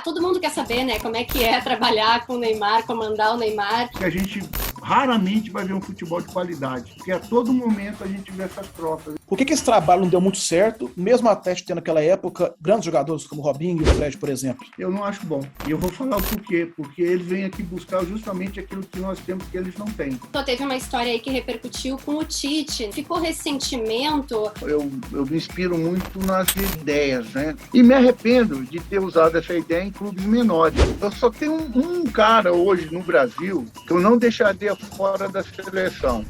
todo mundo quer saber, né, como é que é trabalhar com o Neymar, comandar o Neymar. A gente raramente vai ver um futebol de qualidade, porque a todo momento a gente vê essas trocas. Por que esse trabalho não deu muito certo, mesmo até tendo naquela época grandes jogadores como o Robinho e o Fred, por exemplo? Eu não acho bom. E eu vou falar o porquê. Porque eles vêm aqui buscar justamente aquilo que nós temos que eles não têm. Então, teve uma história aí que repercutiu com o Tite. Ficou ressentimento? Eu me inspiro muito nas ideias, né? E me arrependo de ter usado essa ideia em clubes menores. Eu só tenho um cara hoje no Brasil que eu não deixaria fora da seleção.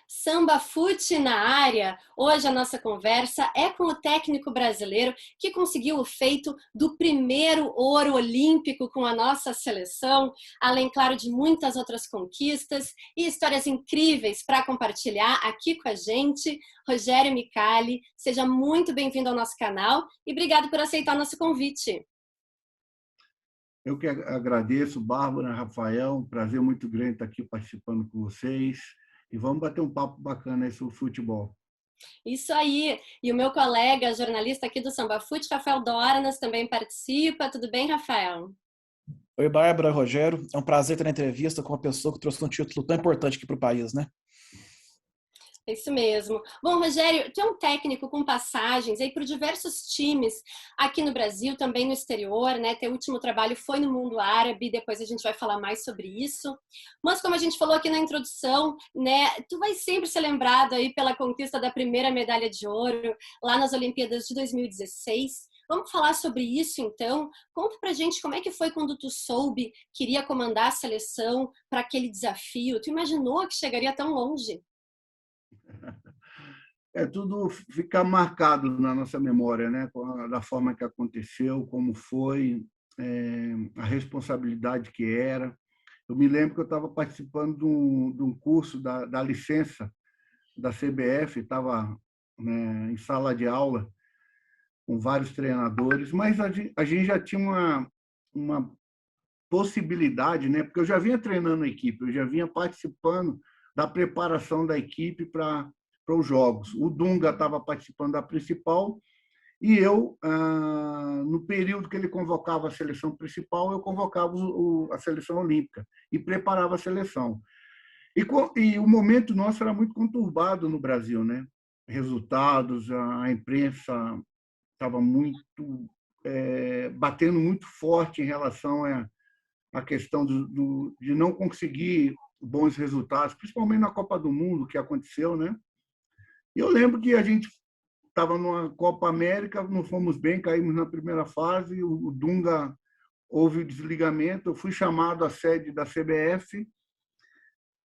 Samba Fute na área. Hoje a nossa conversa é com o técnico brasileiro que conseguiu o feito do primeiro ouro olímpico com a nossa seleção, além, claro, de muitas outras conquistas e histórias incríveis para compartilhar aqui com a gente. Rogério Micali, seja muito bem-vindo ao nosso canal e obrigado por aceitar nosso convite. Eu que agradeço, Bárbara, Rafael, um prazer muito grande estar aqui participando com vocês. E vamos bater um papo bacana aí sobre futebol. Isso aí. E o meu colega, jornalista aqui do Samba Fute, Rafael Dornas, também participa. Tudo bem, Rafael? Oi, Bárbara, Rogério. É um prazer ter a entrevista com uma pessoa que trouxe um título tão importante aqui para o país, né? É isso mesmo. Bom, Rogério, tu é um técnico com passagens aí por diversos times aqui no Brasil, também no exterior, né? Teu último trabalho foi no mundo árabe, depois a gente vai falar mais sobre isso. Mas como a gente falou aqui na introdução, né? Tu vai sempre ser lembrado aí pela conquista da primeira medalha de ouro lá nas Olimpíadas de 2016. Vamos falar sobre isso, então. Conta pra gente como é que foi quando tu soube que iria comandar a seleção para aquele desafio. Tu imaginou que chegaria tão longe? Tudo ficar marcado na nossa memória, né? Da forma que aconteceu, como foi, a responsabilidade que era. Eu me lembro que eu estava participando de um curso da licença da CBF, estava, né, em sala de aula com vários treinadores, mas a gente já tinha uma possibilidade, né? Porque eu já vinha treinando a equipe, eu já vinha participando da preparação da equipe para os jogos. O Dunga estava participando da principal e eu, no período que ele convocava a seleção principal, eu convocava a seleção olímpica e preparava a seleção. E o momento nosso era muito conturbado no Brasil, né? Resultados, a imprensa estava muito batendo muito forte em relação à questão de não conseguir bons resultados, principalmente na Copa do Mundo, que aconteceu, né? E eu lembro que a gente estava numa Copa América, não fomos bem, caímos na primeira fase, o Dunga houve o desligamento, eu fui chamado à sede da CBF,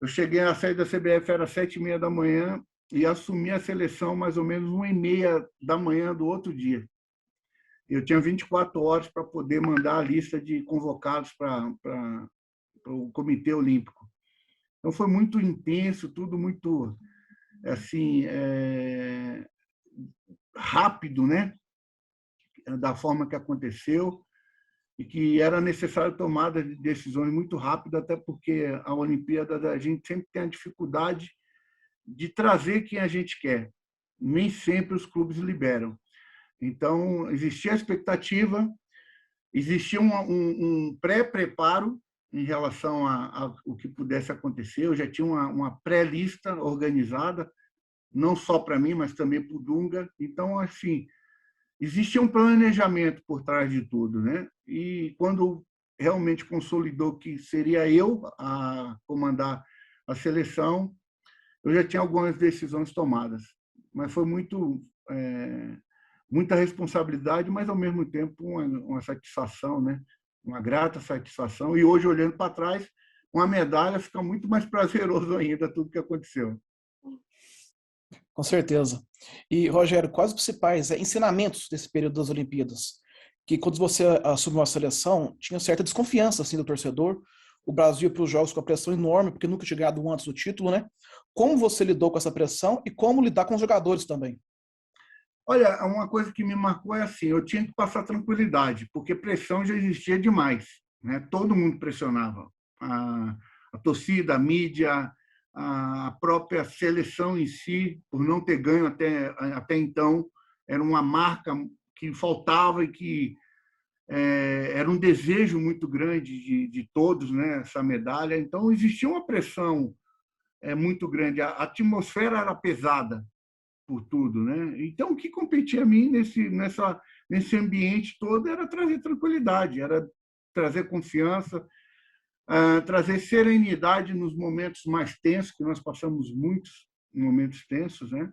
eu cheguei à sede da CBF, era 7h30 da manhã, e assumi a seleção mais ou menos 1h30 da manhã do outro dia. Eu tinha 24 horas para poder mandar a lista de convocados para o Comitê Olímpico. Então, foi muito intenso, tudo muito assim, rápido, né? Da forma que aconteceu, e que era necessário tomada de decisões muito rápidas, até porque a Olimpíada a gente sempre tem a dificuldade de trazer quem a gente quer. Nem sempre os clubes liberam. Então, existia a expectativa, existia um pré-preparo em relação ao que pudesse acontecer. Eu já tinha uma pré-lista organizada, não só para mim, mas também para o Dunga. Então, assim, existia um planejamento por trás de tudo, né? E quando realmente consolidou que seria eu a comandar a seleção, eu já tinha algumas decisões tomadas. Mas foi muita responsabilidade, mas, ao mesmo tempo, uma satisfação, né? Uma grata satisfação. E hoje, olhando para trás, uma medalha fica muito mais prazeroso ainda tudo que aconteceu. Com certeza. E, Rogério, quais os principais ensinamentos desse período das Olimpíadas? Que quando você assumiu a seleção, tinha certa desconfiança assim, do torcedor. O Brasil ia para os jogos com a pressão enorme, porque nunca tinha ganhado antes do título, né? Como você lidou com essa pressão e como lidar com os jogadores também? Olha, uma coisa que me marcou é assim, eu tinha que passar tranquilidade, porque pressão já existia demais, né? Todo mundo pressionava. a torcida, a mídia, a própria seleção em si, por não ter ganho até então, era uma marca que faltava e que era um desejo muito grande de todos, né, essa medalha. Então, existia uma pressão muito grande. A atmosfera era pesada por tudo, né? Então, o que competia a mim nesse ambiente todo era trazer tranquilidade, era trazer confiança, trazer serenidade nos momentos mais tensos, que nós passamos muitos momentos tensos, né?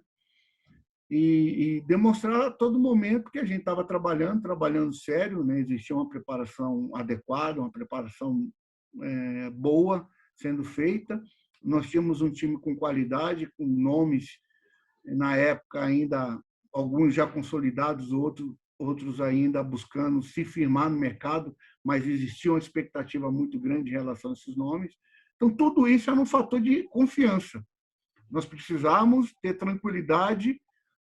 E demonstrar a todo momento que a gente estava trabalhando sério, né? Existia uma preparação adequada, uma preparação boa sendo feita. Nós tínhamos um time com qualidade, com nomes, na época ainda, alguns já consolidados, outros ainda buscando se firmar no mercado, mas existia uma expectativa muito grande em relação a esses nomes. Então, tudo isso era um fator de confiança. Nós precisávamos ter tranquilidade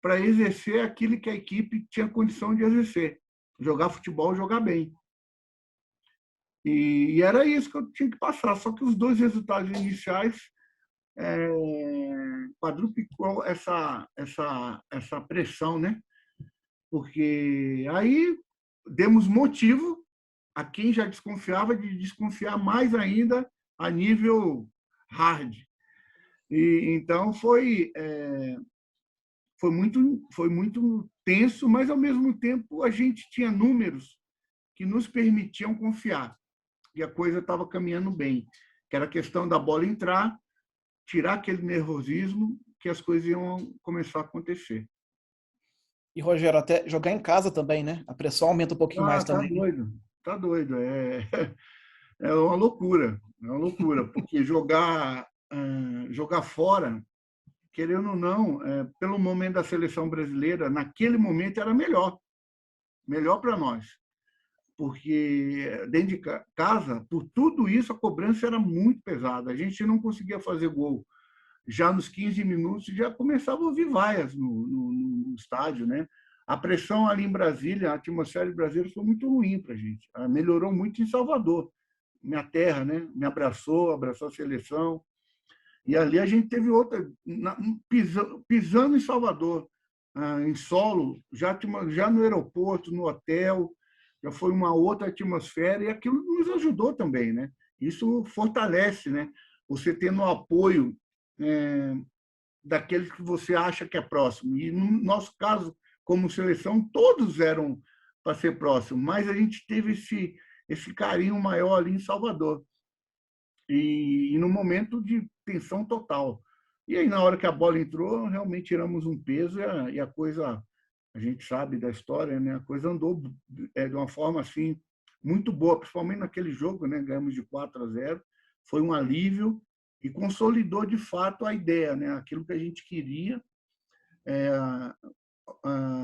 para exercer aquilo que a equipe tinha condição de exercer, jogar futebol, jogar bem. E era isso que eu tinha que passar, só que os dois resultados iniciais quadruplicou essa pressão, né? Porque aí demos motivo a quem já desconfiava de desconfiar mais ainda a nível hard. E então foi muito tenso, mas ao mesmo tempo a gente tinha números que nos permitiam confiar e a coisa estava caminhando bem, que era a questão da bola entrar, tirar aquele nervosismo, que as coisas iam começar a acontecer. E, Rogério, até jogar em casa também, né? A pressão aumenta um pouquinho mais Tá também. doido, tá doido. É uma loucura, porque jogar fora, querendo ou não, pelo momento da seleção brasileira, naquele momento era melhor para nós, porque dentro de casa, por tudo isso, a cobrança era muito pesada. A gente não conseguia fazer gol. Já nos 15 minutos, já começava a ouvir vaias no estádio, né? A pressão ali em Brasília, a atmosfera de Brasília foi muito ruim para a gente. Ela melhorou muito em Salvador, minha terra, né? Me abraçou a seleção. E ali a gente teve outra, pisando em Salvador, em solo, já no aeroporto, no hotel, já foi uma outra atmosfera e aquilo nos ajudou também, né? Isso fortalece, né? Você tendo o apoio daqueles que você acha que é próximo. E no nosso caso, como seleção, todos eram para ser próximos, mas a gente teve esse carinho maior ali em Salvador. E no momento de tensão total. E aí, na hora que a bola entrou, realmente tiramos um peso e a coisa, a gente sabe da história, né? A coisa andou de uma forma assim muito boa, principalmente naquele jogo, né? Ganhamos de 4-0, foi um alívio e consolidou de fato a ideia, né? Aquilo que a gente queria.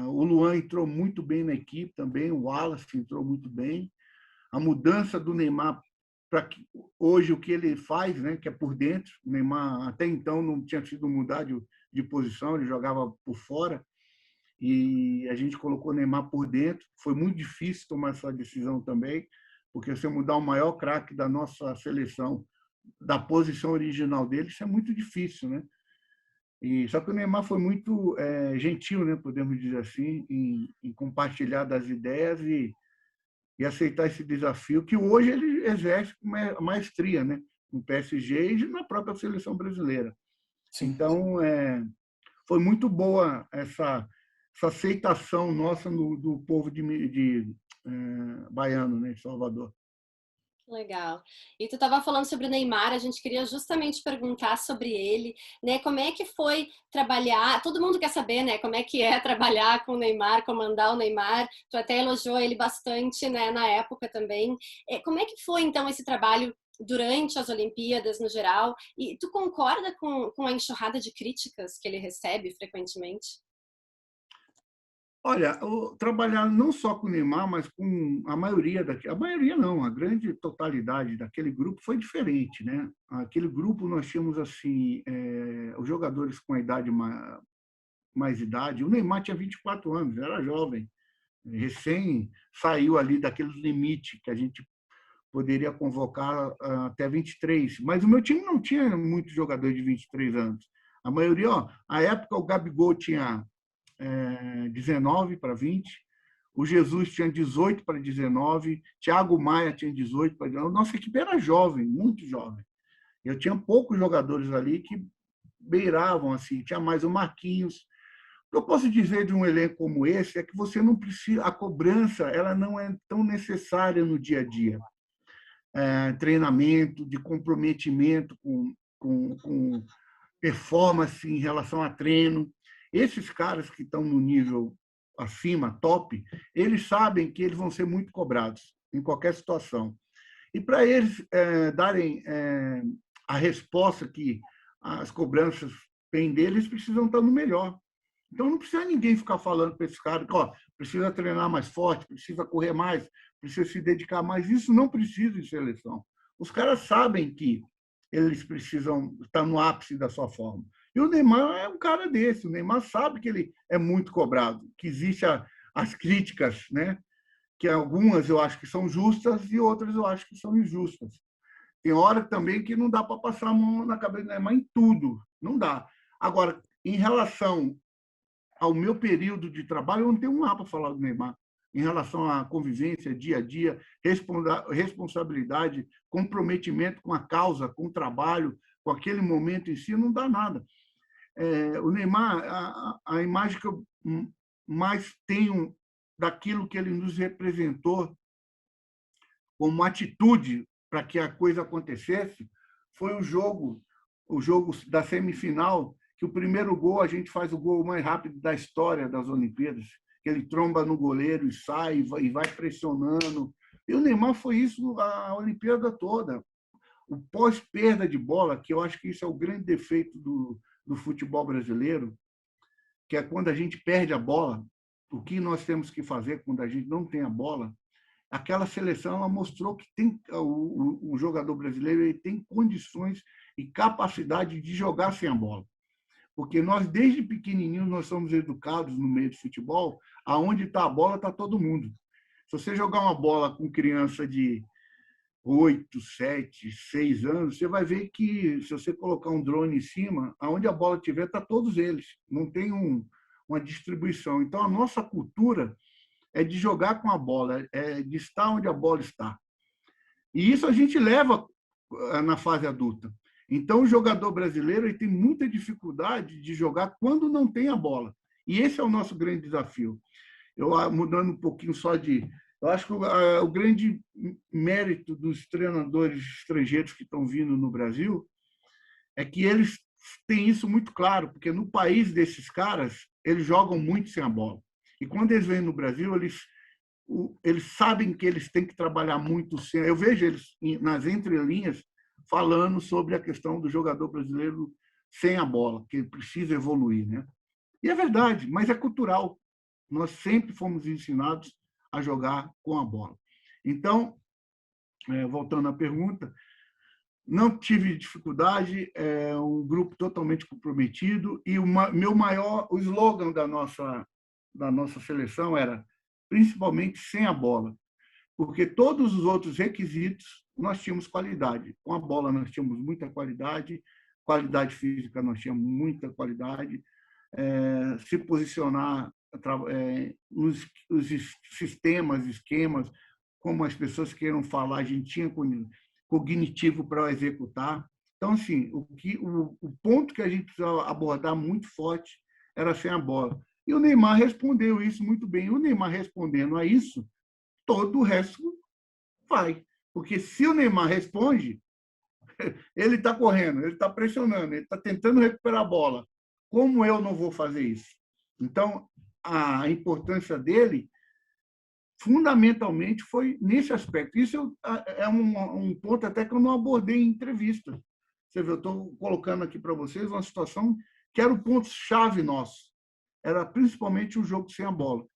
O Luan entrou muito bem na equipe também, o Wallace entrou muito bem. A mudança do Neymar para hoje o que ele faz, né, que é por dentro. O Neymar até então não tinha sido mudar de posição, ele jogava por fora e a gente colocou o Neymar por dentro. Foi muito difícil tomar essa decisão também, porque se mudar o maior craque da nossa seleção da posição original dele, isso é muito difícil, né? E só que o Neymar foi muito gentil, né, podemos dizer assim, em compartilhar das ideias e aceitar esse desafio que hoje ele exerce com maestria, né? No PSG e na própria seleção brasileira. Sim. Então, foi muito boa essa aceitação nossa do povo de baiano, né, de Salvador. Legal. E tu estava falando sobre o Neymar, a gente queria justamente perguntar sobre ele, né? Como é que foi trabalhar? Todo mundo quer saber, né? Como é que é trabalhar com o Neymar, comandar o Neymar? Tu até elogiou ele bastante, né? Na época também. Como é que foi então esse trabalho durante as Olimpíadas no geral? E tu concorda com a enxurrada de críticas que ele recebe frequentemente? Olha, trabalhar não só com o Neymar, mas com a maioria não, a grande totalidade daquele grupo foi diferente, né? Aquele grupo nós tínhamos assim os jogadores com a idade mais idade. O Neymar tinha 24 anos, era jovem, recém saiu ali daquele limite que a gente poderia convocar até 23. Mas o meu time não tinha muitos jogadores de 23 anos. A maioria, à época, o Gabigol tinha 19 para 20, o Jesus tinha 18 para 19, Thiago Maia tinha 18 para 19. Nossa equipe era jovem, muito jovem. Eu tinha poucos jogadores ali que beiravam, assim, tinha mais o Marquinhos. O que eu posso dizer de um elenco como esse é que você não precisa, a cobrança ela não é tão necessária no dia a dia. Treinamento, de comprometimento com performance em relação a treino. Esses caras que estão no nível acima, top, eles sabem que eles vão ser muito cobrados em qualquer situação. E para eles darem a resposta que as cobranças têm deles, eles precisam estar no melhor. Então, não precisa ninguém ficar falando para esses caras que precisa treinar mais forte, precisa correr mais, precisa se dedicar mais. Isso não precisa de seleção. Os caras sabem que eles precisam estar no ápice da sua forma. E o Neymar é um cara desse. O Neymar sabe que ele é muito cobrado, que existem as críticas, né? Que algumas eu acho que são justas e outras eu acho que são injustas. Tem hora também que não dá para passar a mão na cabeça do Neymar em tudo. Não dá. Agora, em relação ao meu período de trabalho, eu não tenho um A para falar do Neymar. Em relação à convivência, dia a dia, responsabilidade, comprometimento com a causa, com o trabalho, com aquele momento em si, não dá nada. O Neymar, a imagem que eu mais tenho daquilo que ele nos representou como atitude para que a coisa acontecesse foi o jogo da semifinal, que o primeiro gol, a gente faz o gol mais rápido da história das Olimpíadas, que ele tromba no goleiro e sai e vai pressionando. E o Neymar foi isso a Olimpíada toda. O pós-perda de bola, que eu acho que isso é o grande defeito do futebol brasileiro, que é quando a gente perde a bola, o que nós temos que fazer quando a gente não tem a bola. Aquela seleção ela mostrou que tem o jogador brasileiro ele tem condições e capacidade de jogar sem a bola. Porque nós, desde pequenininhos, nós somos educados no meio do futebol, aonde está a bola, está todo mundo. Se você jogar uma bola com criança de 8, 7, 6 anos, você vai ver que, se você colocar um drone em cima, aonde a bola estiver, está todos eles. Não tem uma distribuição. Então, a nossa cultura é de jogar com a bola, é de estar onde a bola está. E isso a gente leva na fase adulta. Então, o jogador brasileiro ele tem muita dificuldade de jogar quando não tem a bola. E esse é o nosso grande desafio. Eu, mudando um pouquinho só de... Eu acho que o grande mérito dos treinadores estrangeiros que estão vindo no Brasil é que eles têm isso muito claro, porque no país desses caras, eles jogam muito sem a bola. E quando eles vêm no Brasil, eles sabem que eles têm que trabalhar muito sem... Eu vejo eles nas entrelinhas falando sobre a questão do jogador brasileiro sem a bola, que ele precisa evoluir, né? E é verdade, mas é cultural. Nós sempre fomos ensinados a jogar com a bola. Então, voltando à pergunta, não tive dificuldade, é um grupo totalmente comprometido e o slogan da nossa seleção era principalmente sem a bola, porque todos os outros requisitos nós tínhamos qualidade. Com a bola nós tínhamos muita qualidade física nós tínhamos muita qualidade, se posicionar nos sistemas, esquemas, como as pessoas queiram falar, a gente tinha cognitivo para executar. Então, assim, o ponto que a gente precisava abordar muito forte era sem a bola. E o Neymar respondeu isso muito bem. E o Neymar respondendo a isso, todo o resto vai. Porque se o Neymar responde, ele está correndo, ele está pressionando, ele está tentando recuperar a bola. Como eu não vou fazer isso? Então, a importância dele, fundamentalmente, foi nesse aspecto. Isso é um ponto até que eu não abordei em entrevista. Você vê, eu estou colocando aqui para vocês uma situação que era o ponto-chave nosso. Era principalmente o jogo sem a bola.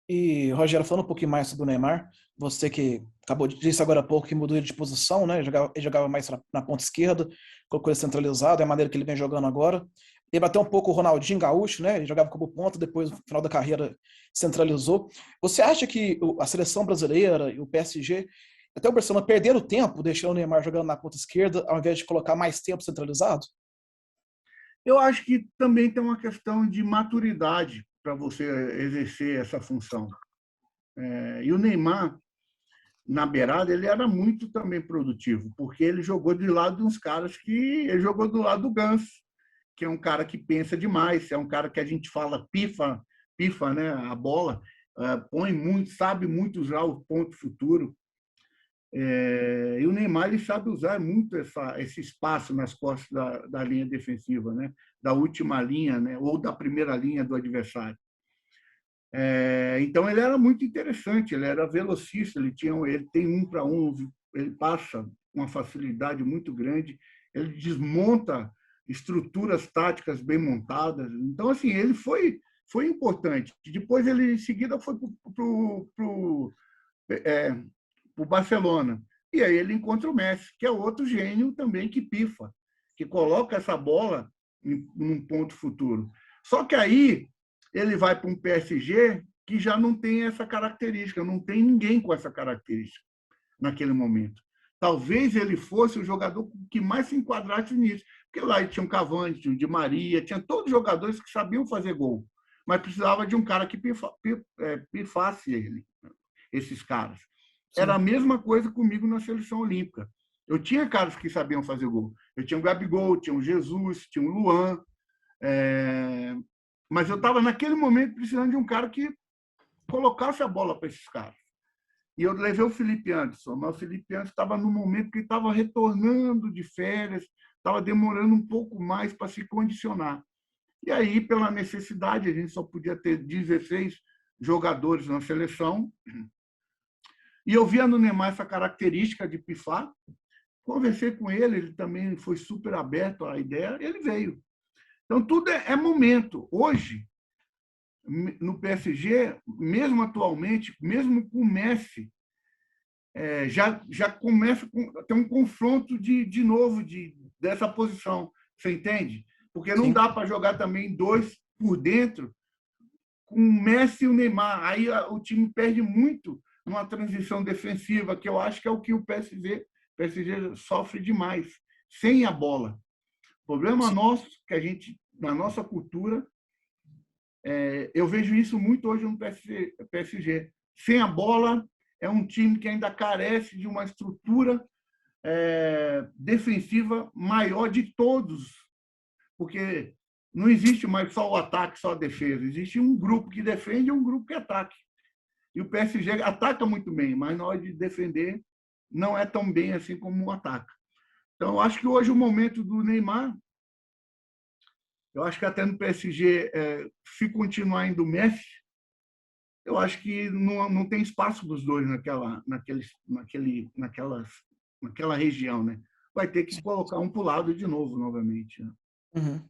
E, Rogério, falando um pouquinho mais sobre o Neymar, você que acabou de dizer agora há pouco que mudou de posição, né? Ele jogava mais na ponta esquerda, colocou ele centralizado, é a maneira que ele vem jogando agora. Lembra até um pouco o Ronaldinho Gaúcho, né? Ele jogava como ponta, depois, no final da carreira, centralizou. Você acha que a seleção brasileira e o PSG, até o Barcelona, perderam tempo deixando o Neymar jogando na ponta esquerda, ao invés de colocar mais tempo centralizado? Eu acho que também tem uma questão de maturidade para você exercer essa função. E o Neymar, na beirada, ele era muito também produtivo, porque ele jogou do lado de uns caras que... Ele jogou do lado do Ganso, que é um cara que pensa demais, é um cara que a gente fala pifa, né, a bola, põe muito, sabe muito usar o ponto futuro. E o Neymar ele sabe usar muito esse espaço nas costas da linha defensiva, né, da última linha, né, ou da primeira linha do adversário. Então ele era muito interessante, ele era velocista, ele tem 1-para-1, ele passa com uma facilidade muito grande, ele desmonta estruturas táticas bem montadas. Então assim, ele foi importante. Depois ele em seguida foi para o Barcelona. E aí ele encontra o Messi, que é outro gênio também que pifa, que coloca essa bola em um ponto futuro. Só que aí ele vai para um PSG que já não tem essa característica, não tem ninguém com essa característica naquele momento. Talvez ele fosse o jogador que mais se enquadrasse nisso, porque lá tinha um Cavani, tinha um Di Maria, tinha todos os jogadores que sabiam fazer gol, mas precisava de um cara que pifasse esses caras. Sim. Era a mesma coisa comigo na seleção olímpica. Eu tinha caras que sabiam fazer gol. Eu tinha o Gabigol, tinha o Jesus, tinha o Luan, mas eu estava naquele momento precisando de um cara que colocasse a bola para esses caras. E eu levei o Felipe Anderson, mas o Felipe Anderson estava no momento que estava retornando de férias, estava demorando um pouco mais para se condicionar. E aí, pela necessidade, a gente só podia ter 16 jogadores na seleção. E eu via no Neymar essa característica de pifar. Conversei com ele, ele também foi super aberto à ideia, ele veio. Então, tudo é momento. Hoje, no PSG, mesmo atualmente, mesmo com o Messi, já começa a ter um confronto de novo dessa posição. Você entende? Porque não Sim. dá para jogar também dois por dentro com o Messi e o Neymar. Aí o time perde muito numa transição defensiva, que eu acho que é o que o PSG sofre demais, sem a bola. O problema nosso, que a gente, na nossa cultura, eu vejo isso muito hoje no PSG. Sem a bola, é um time que ainda carece de uma estrutura defensiva maior de todos, porque não existe mais só o ataque, só a defesa. Existe um grupo que defende e um grupo que ataca. E o PSG ataca muito bem, mas na hora de defender não é tão bem assim como o ataca. Então, eu acho que hoje o momento do Neymar, eu acho que até no PSG, se continuar indo o Messi, eu acho que não tem espaço para os dois naquela região, né? Vai ter que colocar um para o lado de novo, novamente. Né? Uhum.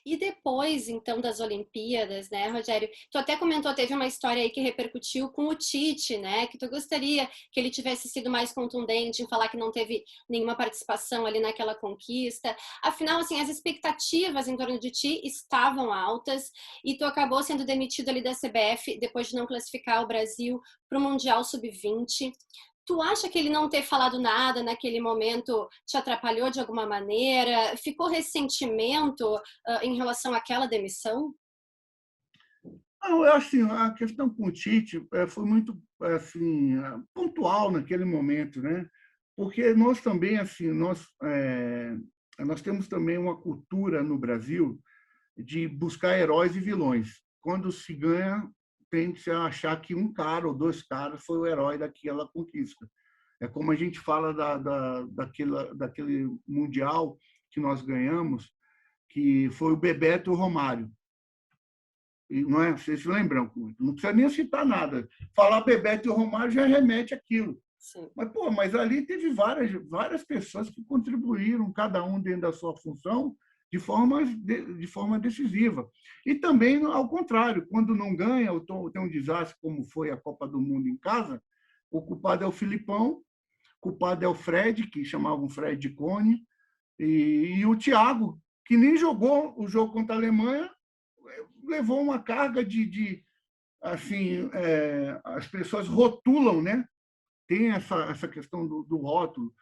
E depois, então, das Olimpíadas, né, Rogério? Tu até comentou, teve uma história aí que repercutiu com o Tite, né? Que tu gostaria que ele tivesse sido mais contundente em falar que não teve nenhuma participação ali naquela conquista. Afinal, assim, as expectativas em torno de ti estavam altas e tu acabou sendo demitido ali da CBF depois de não classificar o Brasil para o Mundial Sub-20. Tu acha que ele não ter falado nada naquele momento te atrapalhou de alguma maneira? Ficou ressentimento em relação àquela demissão? Não, assim, a questão com o Tite foi muito assim, pontual naquele momento, né? Porque nós também, assim, nós temos também uma cultura no Brasil de buscar heróis e vilões. Quando se ganha, tende a achar que um cara ou dois caras foi o herói daquela conquista. É como a gente fala daquele Mundial que nós ganhamos, que foi o Bebeto e o Romário. E não é, vocês se lembram? Não precisa nem citar nada. Falar Bebeto e o Romário já remete àquilo. Sim. Mas ali teve várias pessoas que contribuíram, cada um dentro da sua função, de forma decisiva. E também, ao contrário, quando não ganha, ou tem um desastre como foi a Copa do Mundo em casa, o culpado é o Filipão, o culpado é o Fred, que chamavam Fred de Cone, e o Thiago, que nem jogou o jogo contra a Alemanha, levou uma carga de assim, as pessoas rotulam, né? Tem essa questão do rótulo.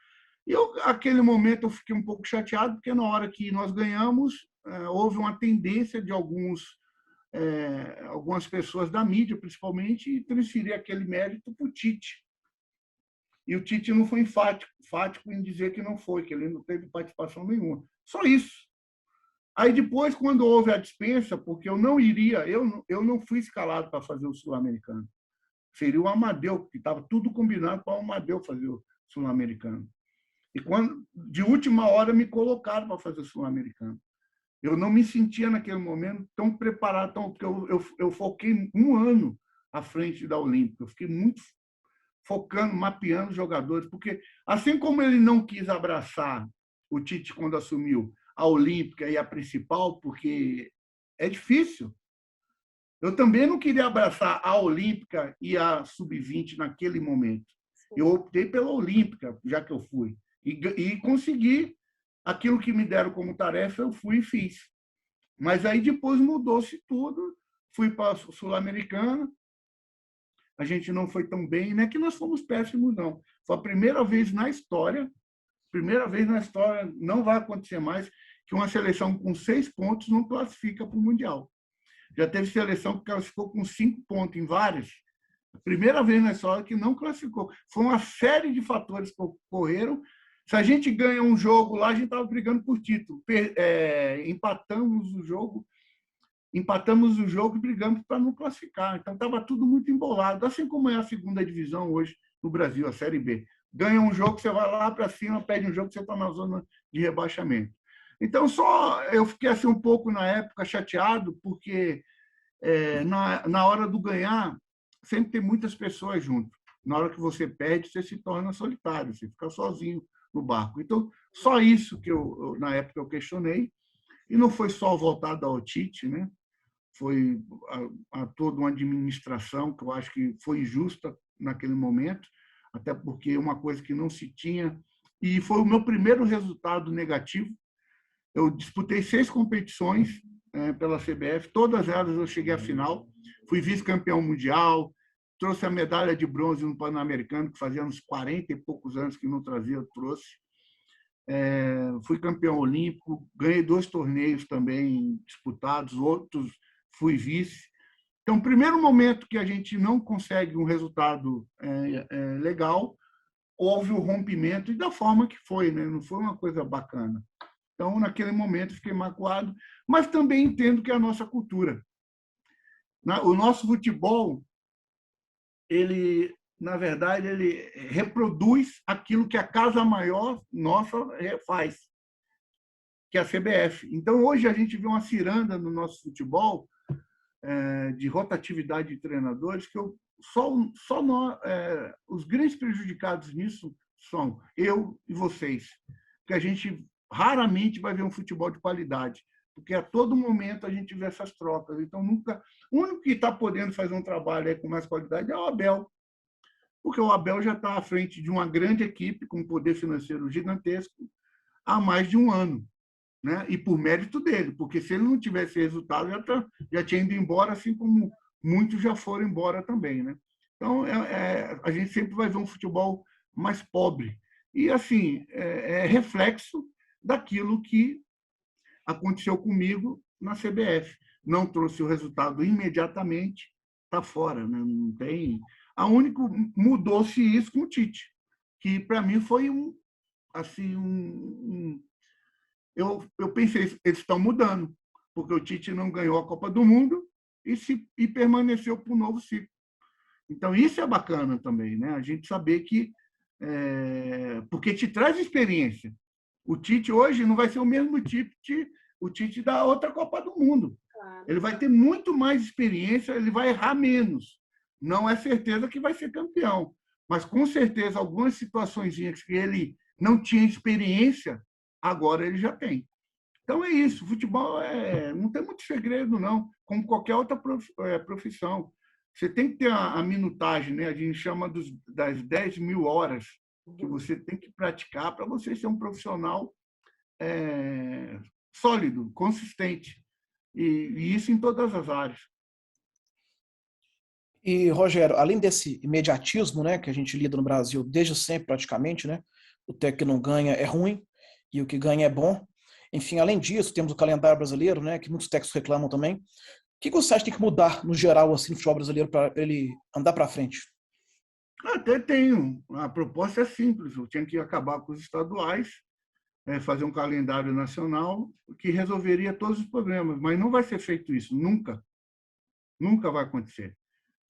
E aquele momento eu fiquei um pouco chateado, porque na hora que nós ganhamos, houve uma tendência de algumas pessoas da mídia, principalmente, transferir aquele mérito para o Tite. E o Tite não foi enfático em dizer que não foi, que ele não teve participação nenhuma. Só isso. Aí depois, quando houve a dispensa, porque eu não fui escalado para fazer o Sul-Americano. Seria o Amadeu, que estava tudo combinado para o Amadeu fazer o Sul-Americano. E quando, de última hora, me colocaram para fazer o Sul-Americano. Eu não me sentia, naquele momento, tão preparado, porque eu foquei um ano à frente da Olímpica. Eu fiquei muito focando, mapeando os jogadores, porque, assim como ele não quis abraçar o Tite quando assumiu a Olímpica e a principal, porque é difícil. Eu também não queria abraçar a Olímpica e a Sub-20 naquele momento. Eu optei pela Olímpica, já que eu fui. E consegui aquilo que me deram como tarefa, eu fui e fiz. Mas aí depois mudou-se tudo, fui para a Sul-Americana, a gente não foi tão bem, não é que nós fomos péssimos, não. Foi a primeira vez na história, não vai acontecer mais, que uma seleção com 6 pontos não classifica para o Mundial. Já teve seleção que classificou com 5 pontos em várias. Primeira vez na história que não classificou. Foi uma série de fatores que ocorreram. Se a gente ganha um jogo lá, a gente estava brigando por título. Empatamos o jogo e brigamos para não classificar. Então, estava tudo muito embolado, assim como é a segunda divisão hoje no Brasil, a Série B. Ganha um jogo, você vai lá para cima, perde um jogo, você está na zona de rebaixamento. Então, eu fiquei assim um pouco, na época, chateado, porque na hora do ganhar, sempre tem muitas pessoas junto. Na hora que você perde, você se torna solitário, você fica sozinho no barco. Então, só isso que na época, eu questionei. E não foi só voltado ao Tite, né? Foi a toda uma administração que eu acho que foi injusta naquele momento, até porque uma coisa que não se tinha. E foi o meu primeiro resultado negativo. Eu disputei 6 competições pela CBF, todas elas eu cheguei à final, fui vice-campeão mundial, trouxe a medalha de bronze no Pan-Americano, que fazia uns 40 e poucos anos que não trazia, eu trouxe. Fui campeão olímpico, ganhei 2 torneios também disputados, outros fui vice. Então, o primeiro momento que a gente não consegue um resultado legal, houve o rompimento, e da forma que foi, né? Não foi uma coisa bacana. Então, naquele momento, fiquei magoado, mas também entendo que é a nossa cultura. O nosso futebol, ele, na verdade, ele reproduz aquilo que a casa maior nossa faz, que é a CBF. Então, hoje, a gente vê uma ciranda no nosso futebol de rotatividade de treinadores, que os grandes prejudicados nisso são eu e vocês, que a gente raramente vai ver um futebol de qualidade, porque a todo momento a gente vê essas trocas. Então, nunca. O único que está podendo fazer um trabalho aí com mais qualidade é o Abel, porque o Abel já está à frente de uma grande equipe com um poder financeiro gigantesco há mais de um ano, né? E por mérito dele, porque se ele não tivesse resultado, já tinha ido embora, assim como muitos já foram embora também, né? Então, a gente sempre vai ver um futebol mais pobre. E, assim, é reflexo daquilo que aconteceu comigo na CBF. Não trouxe o resultado imediatamente, está fora, né? Não tem. Mudou-se isso com o Tite, que para mim foi eu pensei, eles estão mudando, porque o Tite não ganhou a Copa do Mundo e permaneceu para o novo ciclo. Então, isso é bacana também, né? A gente saber que porque te traz experiência. O Tite hoje não vai ser o mesmo o Tite da outra Copa do Mundo. Claro. Ele vai ter muito mais experiência, ele vai errar menos. Não é certeza que vai ser campeão, mas com certeza algumas situações que ele não tinha experiência, agora ele já tem. Então é isso. Futebol não tem muito segredo, não. Como qualquer outra profissão. Você tem que ter a minutagem, né? A gente chama das 10 mil horas que você tem que praticar para você ser um profissional sólido, consistente. E isso em todas as áreas. E, Rogério, além desse imediatismo, né, que a gente lida no Brasil desde sempre, praticamente, né, o técnico que não ganha é ruim e o que ganha é bom. Enfim, além disso, temos o calendário brasileiro, né, que muitos técnicos reclamam também. O que você acha que tem que mudar, no geral, assim, no futebol brasileiro para ele andar para frente? Até tenho. A proposta é simples. Eu tinha que acabar com os estaduais, fazer um calendário nacional que resolveria todos os problemas. Mas não vai ser feito isso, nunca. Nunca vai acontecer.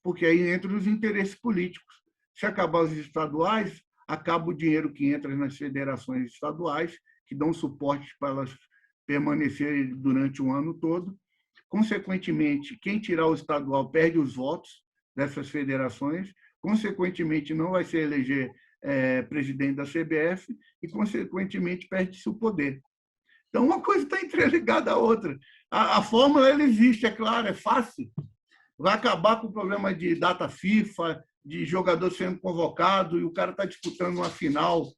Porque aí entram os interesses políticos. Se acabar os estaduais, acaba o dinheiro que entra nas federações estaduais, que dão suporte para elas permanecerem durante o ano todo. Consequentemente, quem tirar o estadual perde os votos dessas federações, consequentemente, não vai se eleger presidente da CBF e, consequentemente, perde-se o poder. Então, uma coisa está entreligada à outra. A fórmula ela existe, é claro, é fácil. Vai acabar com o problema de data FIFA, de jogador sendo convocado e o cara está disputando uma final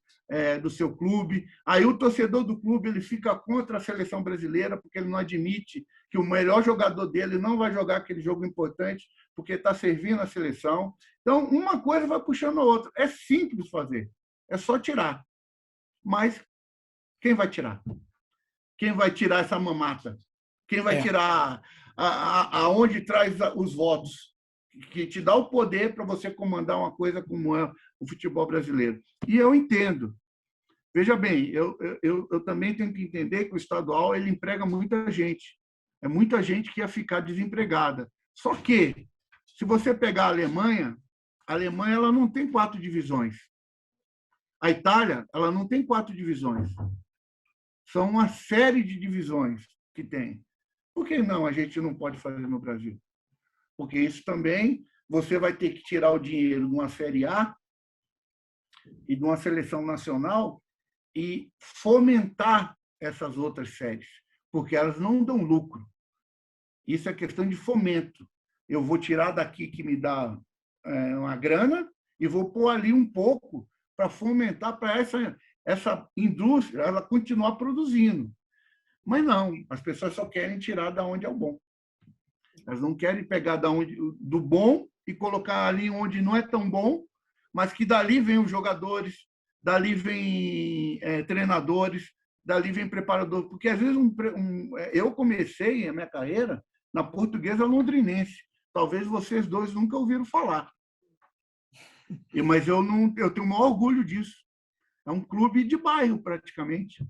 do seu clube. Aí o torcedor do clube ele fica contra a seleção brasileira porque ele não admite que o melhor jogador dele não vai jogar aquele jogo importante porque está servindo a seleção. Então, uma coisa vai puxando a outra. É simples fazer, é só tirar. Mas quem vai tirar? Quem vai tirar essa mamata? Quem vai tirar aonde traz os votos? Que te dá o poder para você comandar uma coisa como é o futebol brasileiro. E eu entendo. Veja bem, eu também tenho que entender que o estadual ele emprega muita gente. É muita gente que ia ficar desempregada. Só que, se você pegar a Alemanha ela não tem 4 divisões. A Itália ela não tem 4 divisões. São uma série de divisões que tem. Por que não a gente não pode fazer no Brasil? Porque isso também você vai ter que tirar o dinheiro de uma Série A e de uma seleção nacional e fomentar essas outras séries, porque elas não dão lucro. Isso é questão de fomento. Eu vou tirar daqui que me dá uma grana e vou pôr ali um pouco para fomentar para essa indústria ela continuar produzindo. Mas não, as pessoas só querem tirar da onde é o bom. Elas não querem pegar do bom e colocar ali onde não é tão bom, mas que dali vem os jogadores, dali vem treinadores, dali vem preparador. Porque, às vezes, eu comecei a minha carreira na Portuguesa Londrinense. Talvez vocês dois nunca ouviram falar. Mas eu tenho o maior orgulho disso. É um clube de bairro, praticamente.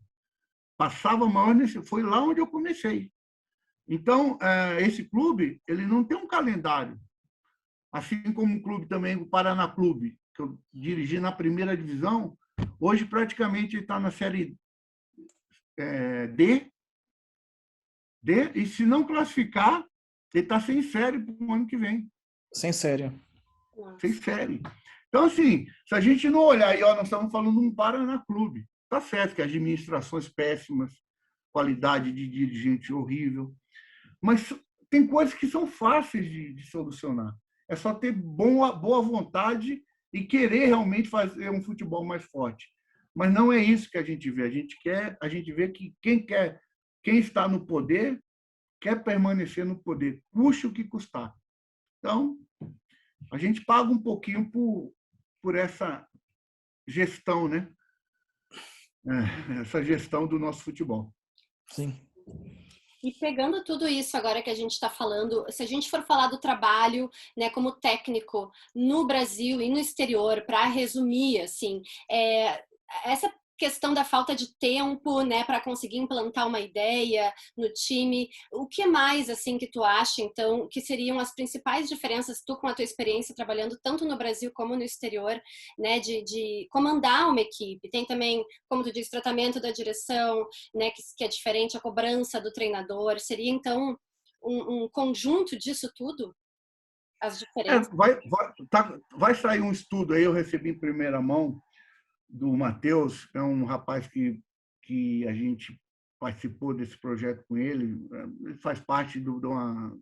Passava maior foi lá onde eu comecei. Então, esse clube ele não tem um calendário. Assim como o clube também, o Paraná Clube, que eu dirigi na primeira divisão, hoje praticamente está na Série D, e se não classificar, ele está sem série para o ano que vem. Sem série. Sem série. Então, assim, se a gente não olhar, aí, nós estamos falando de um Paraná Clube. Está certo que administrações péssimas, qualidade de dirigente horrível, mas tem coisas que são fáceis de solucionar. É só ter boa vontade e querer realmente fazer um futebol mais forte. Mas não é isso que a gente vê. A gente vê que quem está no poder quer permanecer no poder, custe o que custar. Então, a gente paga um pouquinho por essa gestão, né? Essa gestão do nosso futebol. Sim. E pegando tudo isso agora que a gente está falando, se a gente for falar do trabalho, né, como técnico no Brasil e no exterior, para resumir, assim, essa questão da falta de tempo, né, para conseguir implantar uma ideia no time, o que mais, assim, que tu acha, então, que seriam as principais diferenças, tu com a tua experiência trabalhando tanto no Brasil como no exterior, né, de comandar uma equipe? Tem também, como tu disse, tratamento da direção, né, que é diferente, a cobrança do treinador, seria, então, um conjunto disso tudo? As diferenças? Vai sair um estudo aí, eu recebi em primeira mão, do Matheus, é um rapaz que a gente participou desse projeto com ele, ele faz parte de uma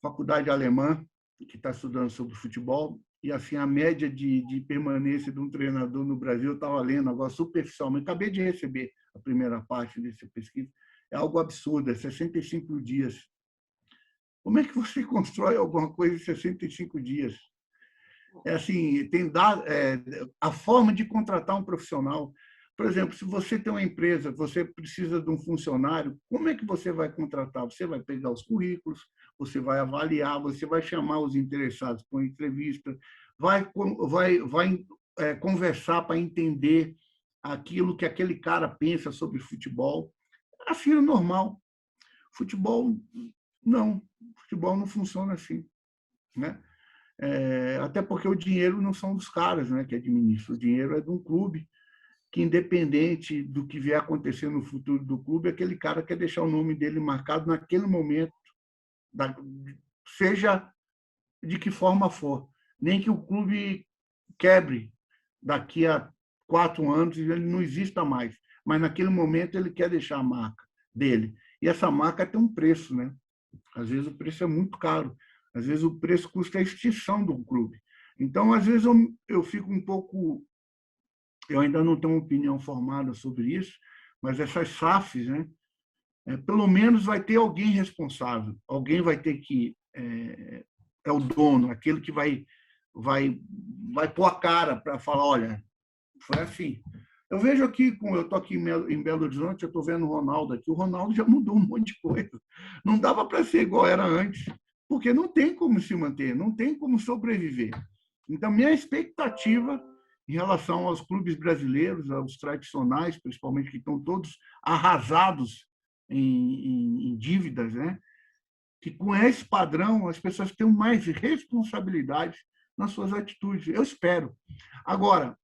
faculdade alemã que está estudando sobre futebol, e assim a média de permanência de um treinador no Brasil, eu estava lendo agora superficialmente, acabei de receber a primeira parte dessa pesquisa, é algo absurdo, é 65 dias. Como é que você constrói alguma coisa em 65 dias? É assim, tem dado, a forma de contratar um profissional. Por exemplo, se você tem uma empresa, você precisa de um funcionário, como é que você vai contratar? Você vai pegar os currículos, você vai avaliar, você vai chamar os interessados para uma entrevista, vai conversar para entender aquilo que aquele cara pensa sobre futebol. Assim é normal. Futebol, não. Futebol não funciona assim, né? Até porque o dinheiro não são dos caras, né, que administram. O dinheiro é de um clube que, independente do que vier acontecer no futuro do clube, aquele cara quer deixar o nome dele marcado naquele momento, seja de que forma for. Nem que o clube quebre daqui a 4 anos e ele não exista mais. Mas, naquele momento, ele quer deixar a marca dele. E essa marca tem um preço, né? Às vezes, o preço é muito caro. Às vezes, o preço custa a extinção do clube. Então, às vezes, eu fico um pouco... Eu ainda não tenho uma opinião formada sobre isso, mas essas SAFs, né, pelo menos vai ter alguém responsável. Alguém vai ter que... É o dono, aquele que vai pôr a cara para falar, olha, foi assim. Eu vejo aqui, eu estou aqui em Belo Horizonte, eu estou vendo o Ronaldo aqui, o Ronaldo já mudou um monte de coisa. Não dava para ser igual era antes, porque não tem como se manter, não tem como sobreviver. Então, minha expectativa em relação aos clubes brasileiros, aos tradicionais, principalmente, que estão todos arrasados em dívidas, né? Que com esse padrão as pessoas tenham mais responsabilidade nas suas atitudes. Eu espero. Agora,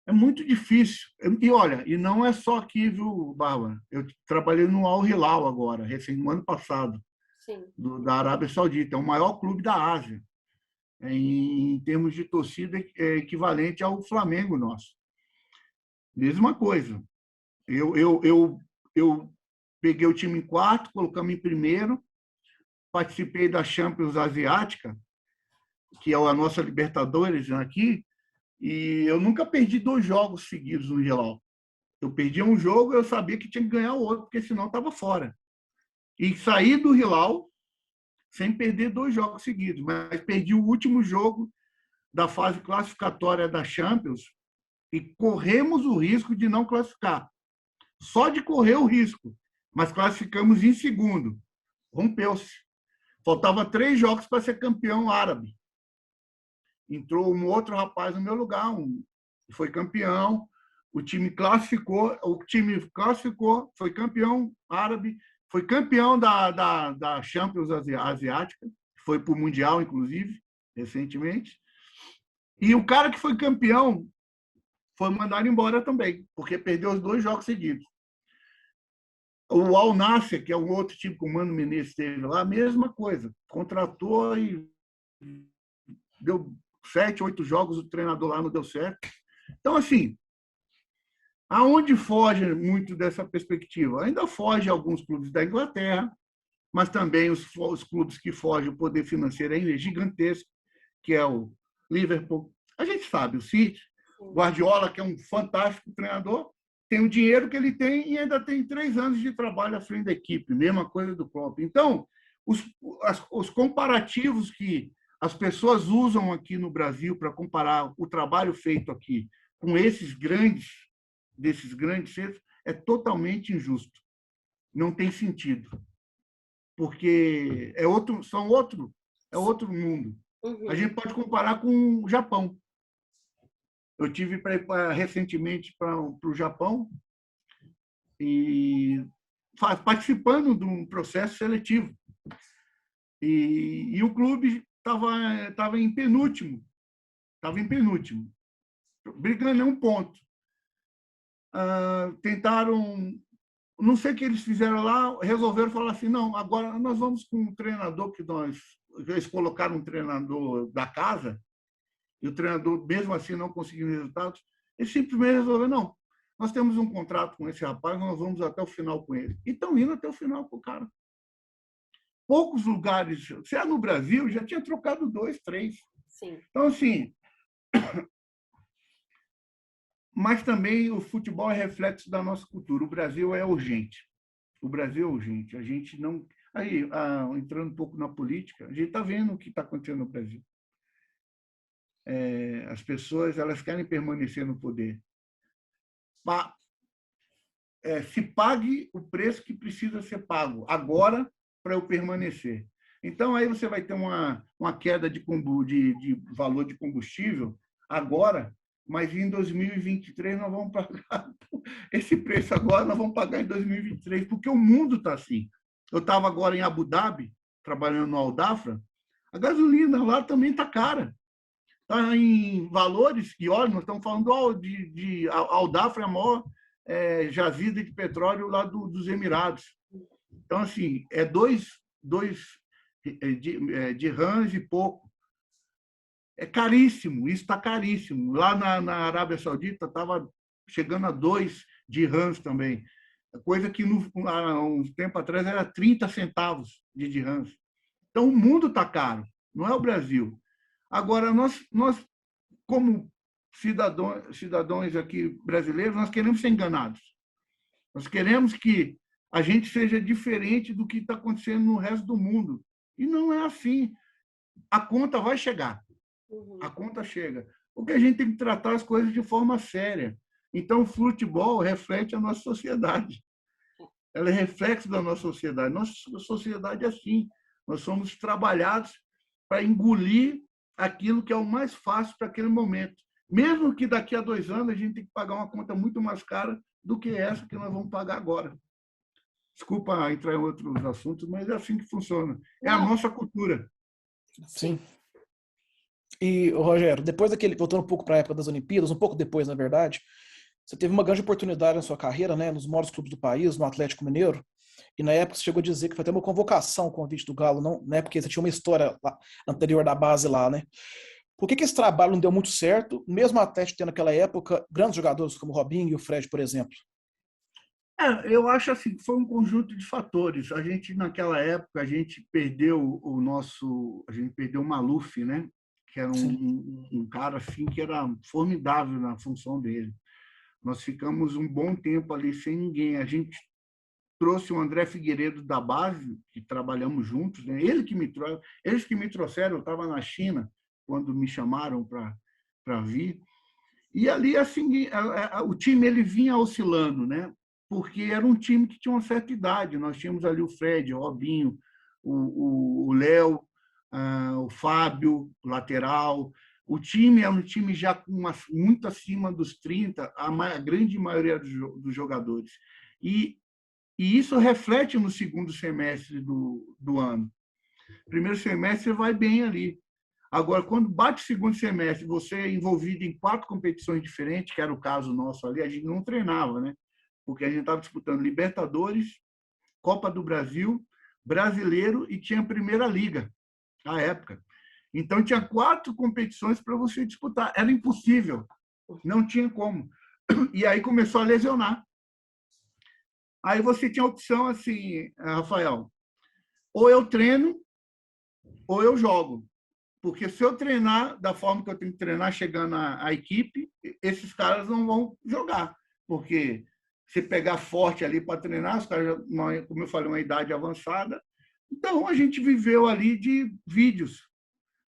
é muito difícil. E olha, e não é só aqui, viu, Bárbara? Eu trabalhei no Al Hilal agora, no ano passado, da Arábia Saudita. É o maior clube da Ásia, em termos de torcida, equivalente ao Flamengo nosso. Mesma coisa. Eu peguei o time em quarto, colocamos em primeiro, participei da Champions Asiática, que é a nossa Libertadores aqui, e eu nunca perdi 2 jogos seguidos no Hilal. Eu perdia um jogo, eu sabia que tinha que ganhar o outro, porque senão estava fora. E saí do Hilal sem perder 2 jogos seguidos, mas perdi o último jogo da fase classificatória da Champions e corremos o risco de não classificar. Só de correr o risco, mas classificamos em segundo. Rompeu-se. Faltava 3 jogos para ser campeão árabe. Entrou um outro rapaz no meu lugar, foi campeão, o time classificou, foi campeão árabe, foi campeão da Champions Asiática, foi para o Mundial, inclusive, recentemente. E o cara que foi campeão foi mandado embora também, porque perdeu os 2 jogos seguidos. O Al Nassr, que é um outro time que o Mano Menezes teve lá, a mesma coisa. Contratou e deu 7, 8 jogos, o treinador lá não deu certo. Então, assim, aonde foge muito dessa perspectiva? Ainda foge alguns clubes da Inglaterra, mas também os clubes que fogem, o poder financeiro é gigantesco, que é o Liverpool. A gente sabe, o City, Guardiola, que é um fantástico treinador, tem o dinheiro que ele tem e ainda tem 3 anos de trabalho à frente da equipe, mesma coisa do Klopp. Então, os comparativos que as pessoas usam aqui no Brasil para comparar o trabalho feito aqui com desses grandes centros, é totalmente injusto. Não tem sentido. Porque é outro mundo. A gente pode comparar com o Japão. Eu tive para ir recentemente para o Japão e participando de um processo seletivo. E o clube estava em penúltimo. Brigando em 1 ponto. Tentaram... Não sei o que eles fizeram lá, resolveram falar assim, não, agora nós vamos com um treinador que eles colocaram um treinador da casa, e o treinador, mesmo assim, não conseguiu resultados, eles simplesmente resolveram, não, nós temos um contrato com esse rapaz, nós vamos até o final com ele. E estão indo até o final com o cara. Poucos lugares, se é no Brasil, já tinha trocado 2, 3. Sim. Então, assim, mas também o futebol é reflexo da nossa cultura. O Brasil é urgente. O Brasil é urgente. A gente não... Aí, entrando um pouco na política, a gente está vendo o que está acontecendo no Brasil. As pessoas elas querem permanecer no poder. Se pague o preço que precisa ser pago agora para eu permanecer. Então, aí você vai ter uma queda de valor de combustível agora, mas em 2023 nós vamos pagar esse preço agora, nós vamos pagar em 2023, porque o mundo está assim. Eu estava agora em Abu Dhabi, trabalhando no Aldafra, a gasolina lá também está cara. Está em valores, e olha, nós estamos falando de Aldafra, a maior jazida de petróleo lá dos Emirados. Então, assim, dois dirhams e pouco. É caríssimo, isso está caríssimo. Lá na Arábia Saudita estava chegando a 2 dirhams também. Coisa que há um tempo atrás era 30 centavos de dirhams. Então, o mundo está caro, não é o Brasil. Agora, nós como cidadãos aqui brasileiros, nós queremos ser enganados. Nós queremos que a gente seja diferente do que está acontecendo no resto do mundo. E não é assim. A conta vai chegar. A conta chega. Porque a gente tem que tratar as coisas de forma séria. Então, o futebol reflete a nossa sociedade. Ela é reflexo da nossa sociedade. Nossa sociedade é assim. Nós somos trabalhados para engolir aquilo que é o mais fácil para aquele momento. Mesmo que daqui a 2 anos a gente tenha que pagar uma conta muito mais cara do que essa que nós vamos pagar agora. Desculpa entrar em outros assuntos, mas é assim que funciona. É a nossa cultura. Sim. E, Rogério, depois voltando um pouco para a época das Olimpíadas, um pouco depois, na verdade, você teve uma grande oportunidade na sua carreira, né, nos maiores clubes do país, no Atlético Mineiro, e na época você chegou a dizer que foi até uma convocação com o convite do Galo, não, né, porque você tinha uma história anterior da base lá, né? Por que esse trabalho não deu muito certo, mesmo o Atlético tendo naquela época grandes jogadores como o Robinho e o Fred, por exemplo? Eu acho assim que foi um conjunto de fatores. A gente naquela época a gente perdeu o Maluf, né? Que era um cara assim que era formidável na função dele. Nós ficamos um bom tempo ali sem ninguém. A gente trouxe o André Figueiredo da base, que trabalhamos juntos, né? Eles que me trouxeram. Eu estava na China quando me chamaram para vir. E ali assim o time ele vinha oscilando, né? Porque era um time que tinha uma certa idade. Nós tínhamos ali o Fred, o Robinho, o Léo, o Fábio, o lateral. O time era um time já muito acima dos 30, a grande maioria dos jogadores. E isso reflete no segundo semestre do ano. Primeiro semestre vai bem ali. Agora, quando bate o segundo semestre, você é envolvido em 4 competições diferentes, que era o caso nosso ali, a gente não treinava, né? Porque a gente estava disputando Libertadores, Copa do Brasil, Brasileiro e tinha a Primeira Liga, na época. Então, tinha 4 competições para você disputar. Era impossível. Não tinha como. E aí começou a lesionar. Aí você tinha a opção assim, Rafael, ou eu treino ou eu jogo. Porque se eu treinar da forma que eu tenho que treinar, chegando a equipe, esses caras não vão jogar. Porque se pegar forte ali para treinar, os caras, como eu falei, uma idade avançada. Então, a gente viveu ali de vídeos.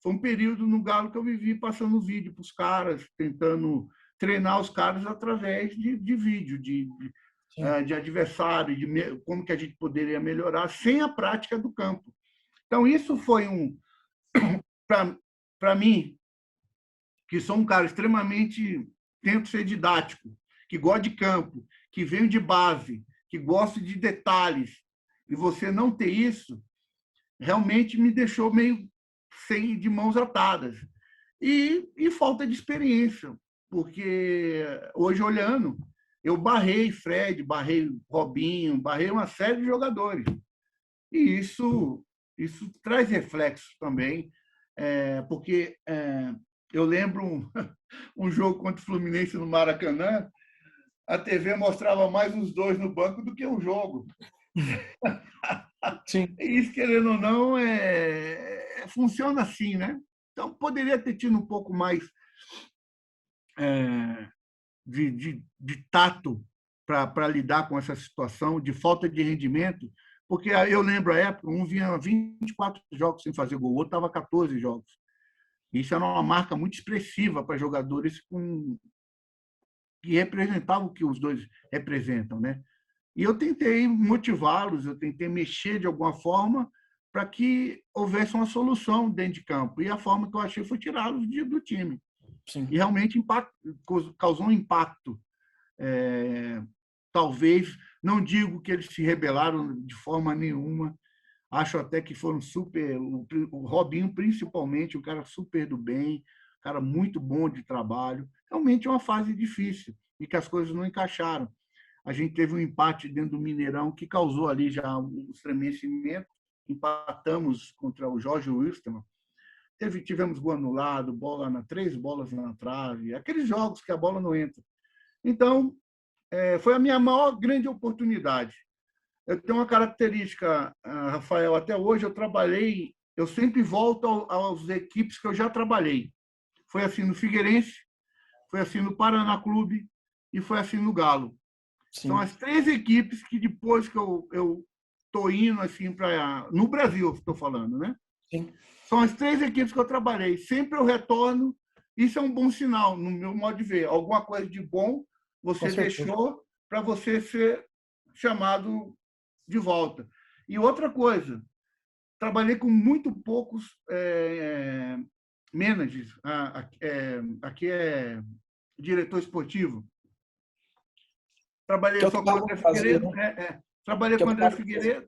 Foi um período no Galo que eu vivi passando vídeo para os caras, tentando treinar os caras através de vídeo, de adversário, de como que a gente poderia melhorar sem a prática do campo. Então, isso foi para mim, que sou um cara extremamente, tento ser didático, que gosta de campo, que venho de base, que gosto de detalhes, e você não ter isso, realmente me deixou meio de mãos atadas. E falta de experiência, porque hoje, olhando, eu barrei Fred, barrei Robinho, barrei uma série de jogadores. E isso traz reflexos também, porque eu lembro um jogo contra o Fluminense no Maracanã, a TV mostrava mais os dois no banco do que o jogo. Sim. E isso, querendo ou não, funciona assim, né? Então, poderia ter tido um pouco mais de tato para lidar com essa situação, de falta de rendimento, porque eu lembro a época, um vinha 24 jogos sem fazer gol, o outro estava 14 jogos. Isso era uma marca muito expressiva para jogadores que representavam o que os dois representam, né? E eu tentei motivá-los, eu tentei mexer de alguma forma para que houvesse uma solução dentro de campo. E a forma que eu achei foi tirá-los do time. Sim. E realmente causou um impacto. Talvez, não digo que eles se rebelaram de forma nenhuma, acho até que foram super, o Robinho principalmente, um cara super do bem, um cara muito bom de trabalho. Realmente é uma fase difícil e que as coisas não encaixaram. A gente teve um empate dentro do Mineirão que causou ali já um estremecimento, empatamos contra o Jorge Wilstermann, tivemos gol anulado, 3 bolas na trave, aqueles jogos que a bola não entra. Então, foi a minha maior grande oportunidade. Eu tenho uma característica, Rafael, até hoje eu sempre volto às equipes que eu já trabalhei. Foi assim no Figueirense, foi assim no Paraná Clube e foi assim no Galo. Sim. São as 3 equipes que depois que eu estou indo assim no Brasil, estou falando, né? Sim. São as 3 equipes que eu trabalhei. Sempre eu retorno. Isso é um bom sinal, no meu modo de ver. Alguma coisa de bom você deixou para você ser chamado de volta. E outra coisa, trabalhei com muito poucos managers. Aqui é diretor esportivo. Trabalhei só com o André Figueiredo. Trabalhei com o André Figueiredo.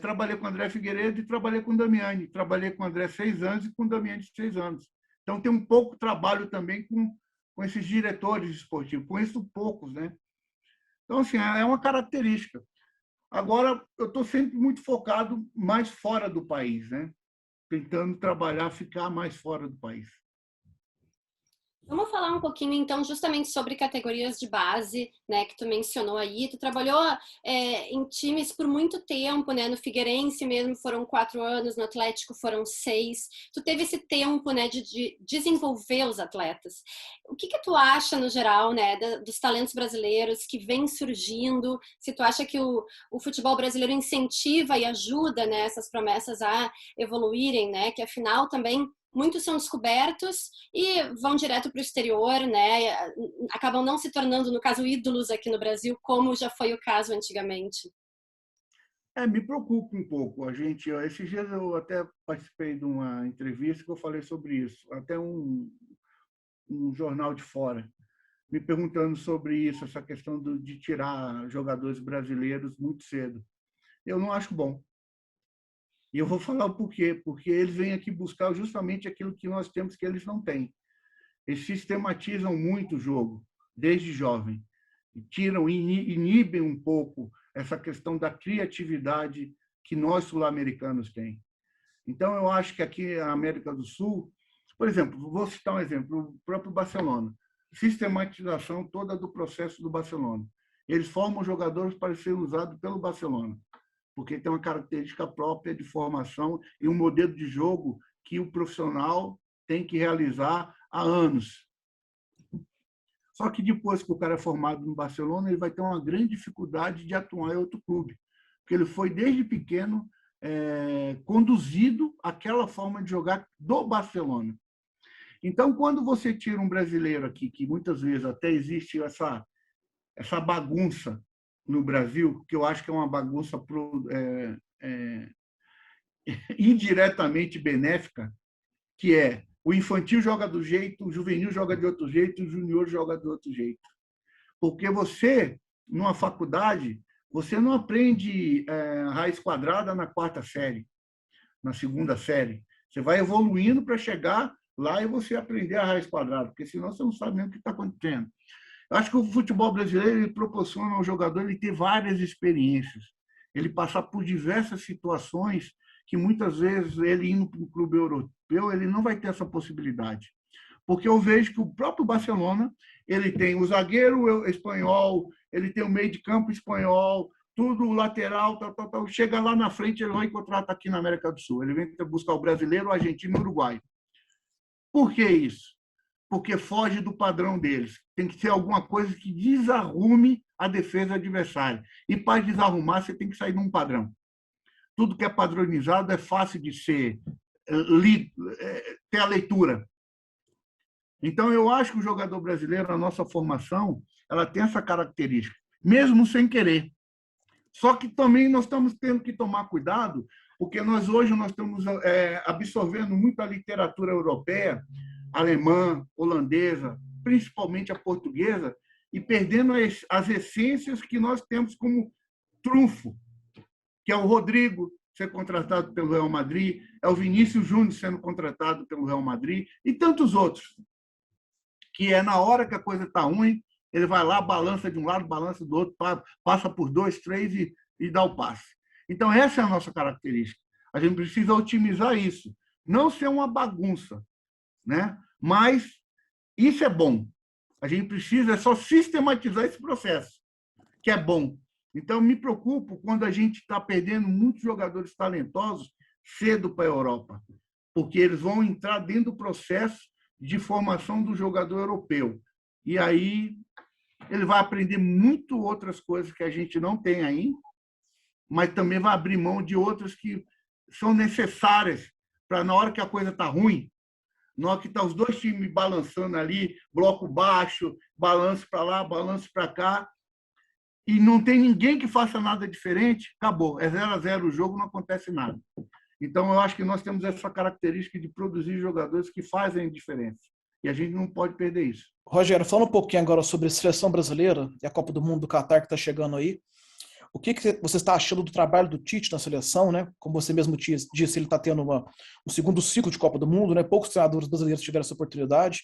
Trabalhei com o André Figueiredo e trabalhei com o Damiani. Trabalhei com o André 6 anos e com o Damiani 6 anos. Então, tem um pouco trabalho também com esses diretores esportivos. Conheço poucos, né? Então, assim, é uma característica. Agora, eu estou sempre muito focado mais fora do país, né? Tentando trabalhar, ficar mais fora do país. Vamos falar um pouquinho, então, justamente sobre categorias de base, né, que tu mencionou aí. Tu trabalhou em times por muito tempo, né? No Figueirense mesmo foram 4 anos, no Atlético foram 6. Tu teve esse tempo, né, de desenvolver os atletas. O que tu acha, no geral, né, dos talentos brasileiros que vêm surgindo? Se tu acha que o futebol brasileiro incentiva e ajuda, né, essas promessas a evoluírem, né? Que, afinal, também muitos são descobertos e vão direto para o exterior, né? Acabam não se tornando, no caso, ídolos aqui no Brasil, como já foi o caso antigamente. Me preocupa um pouco. Esses dias eu até participei de uma entrevista que eu falei sobre isso. Até um jornal de fora me perguntando sobre isso, essa questão de tirar jogadores brasileiros muito cedo. Eu não acho bom. E eu vou falar o porquê. Porque eles vêm aqui buscar justamente aquilo que nós temos que eles não têm. Eles sistematizam muito o jogo, desde jovem. Inibem um pouco essa questão da criatividade que nós sul-americanos temos. Então, eu acho que aqui na América do Sul, por exemplo, vou citar um exemplo, o próprio Barcelona. Sistematização toda do processo do Barcelona. Eles formam jogadores para serem usados pelo Barcelona, porque tem uma característica própria de formação e um modelo de jogo que o profissional tem que realizar há anos. Só que depois que o cara é formado no Barcelona, ele vai ter uma grande dificuldade de atuar em outro clube, porque ele foi, desde pequeno, conduzido àquela forma de jogar do Barcelona. Então, quando você tira um brasileiro aqui, que muitas vezes até existe essa bagunça no Brasil, que eu acho que é uma bagunça indiretamente benéfica, que é o infantil joga do jeito, o juvenil joga de outro jeito, o junior joga de outro jeito. Porque você, numa faculdade, você não aprende raiz quadrada na 4ª série, na 2ª série. Você vai evoluindo para chegar lá e você aprender a raiz quadrada, porque senão você não sabe nem o que está acontecendo. Eu acho que o futebol brasileiro ele proporciona ao jogador ele ter várias experiências, ele passar por diversas situações que muitas vezes ele indo para um clube europeu ele não vai ter essa possibilidade, porque eu vejo que o próprio Barcelona ele tem o zagueiro espanhol, ele tem o meio de campo espanhol, tudo lateral, tal. Chega lá na frente ele vai encontrar aqui na América do Sul, ele vem buscar o brasileiro, o argentino e o uruguaio. Por que isso? Porque foge do padrão deles. Tem que ser alguma coisa que desarrume a defesa adversária. E para desarrumar, você tem que sair de um padrão. Tudo que é padronizado é fácil de ser ter a leitura. Então, eu acho que o jogador brasileiro, a nossa formação, ela tem essa característica, mesmo sem querer. Só que também nós estamos tendo que tomar cuidado, porque hoje nós estamos absorvendo muito a literatura europeia, alemã, holandesa, principalmente a portuguesa, e perdendo as essências que nós temos como trunfo, que é o Rodrigo ser contratado pelo Real Madrid, é o Vinícius Júnior sendo contratado pelo Real Madrid, e tantos outros, que é na hora que a coisa está ruim, ele vai lá, balança de um lado, balança do outro, passa por 2, 3 e dá o passe. Então, essa é a nossa característica. A gente precisa otimizar isso. Não ser uma bagunça, né? Mas isso é bom. A gente precisa só sistematizar esse processo, que é bom. Então, me preocupo quando a gente está perdendo muitos jogadores talentosos cedo para a Europa, porque eles vão entrar dentro do processo de formação do jogador europeu. E aí ele vai aprender muito outras coisas que a gente não tem ainda, mas também vai abrir mão de outras que são necessárias para, na hora que a coisa está ruim, na hora que estão os dois times balançando ali, bloco baixo, balanço para lá, balanço para cá, e não tem ninguém que faça nada diferente, acabou. É 0-0 o jogo, não acontece nada. Então, eu acho que nós temos essa característica de produzir jogadores que fazem diferença. E a gente não pode perder isso. Rogério, falando um pouquinho agora sobre a seleção brasileira e a Copa do Mundo do Catar que está chegando aí, o que você está achando do trabalho do Tite na seleção, né? Como você mesmo disse, ele está tendo um segundo ciclo de Copa do Mundo, né? Poucos treinadores brasileiros tiveram essa oportunidade.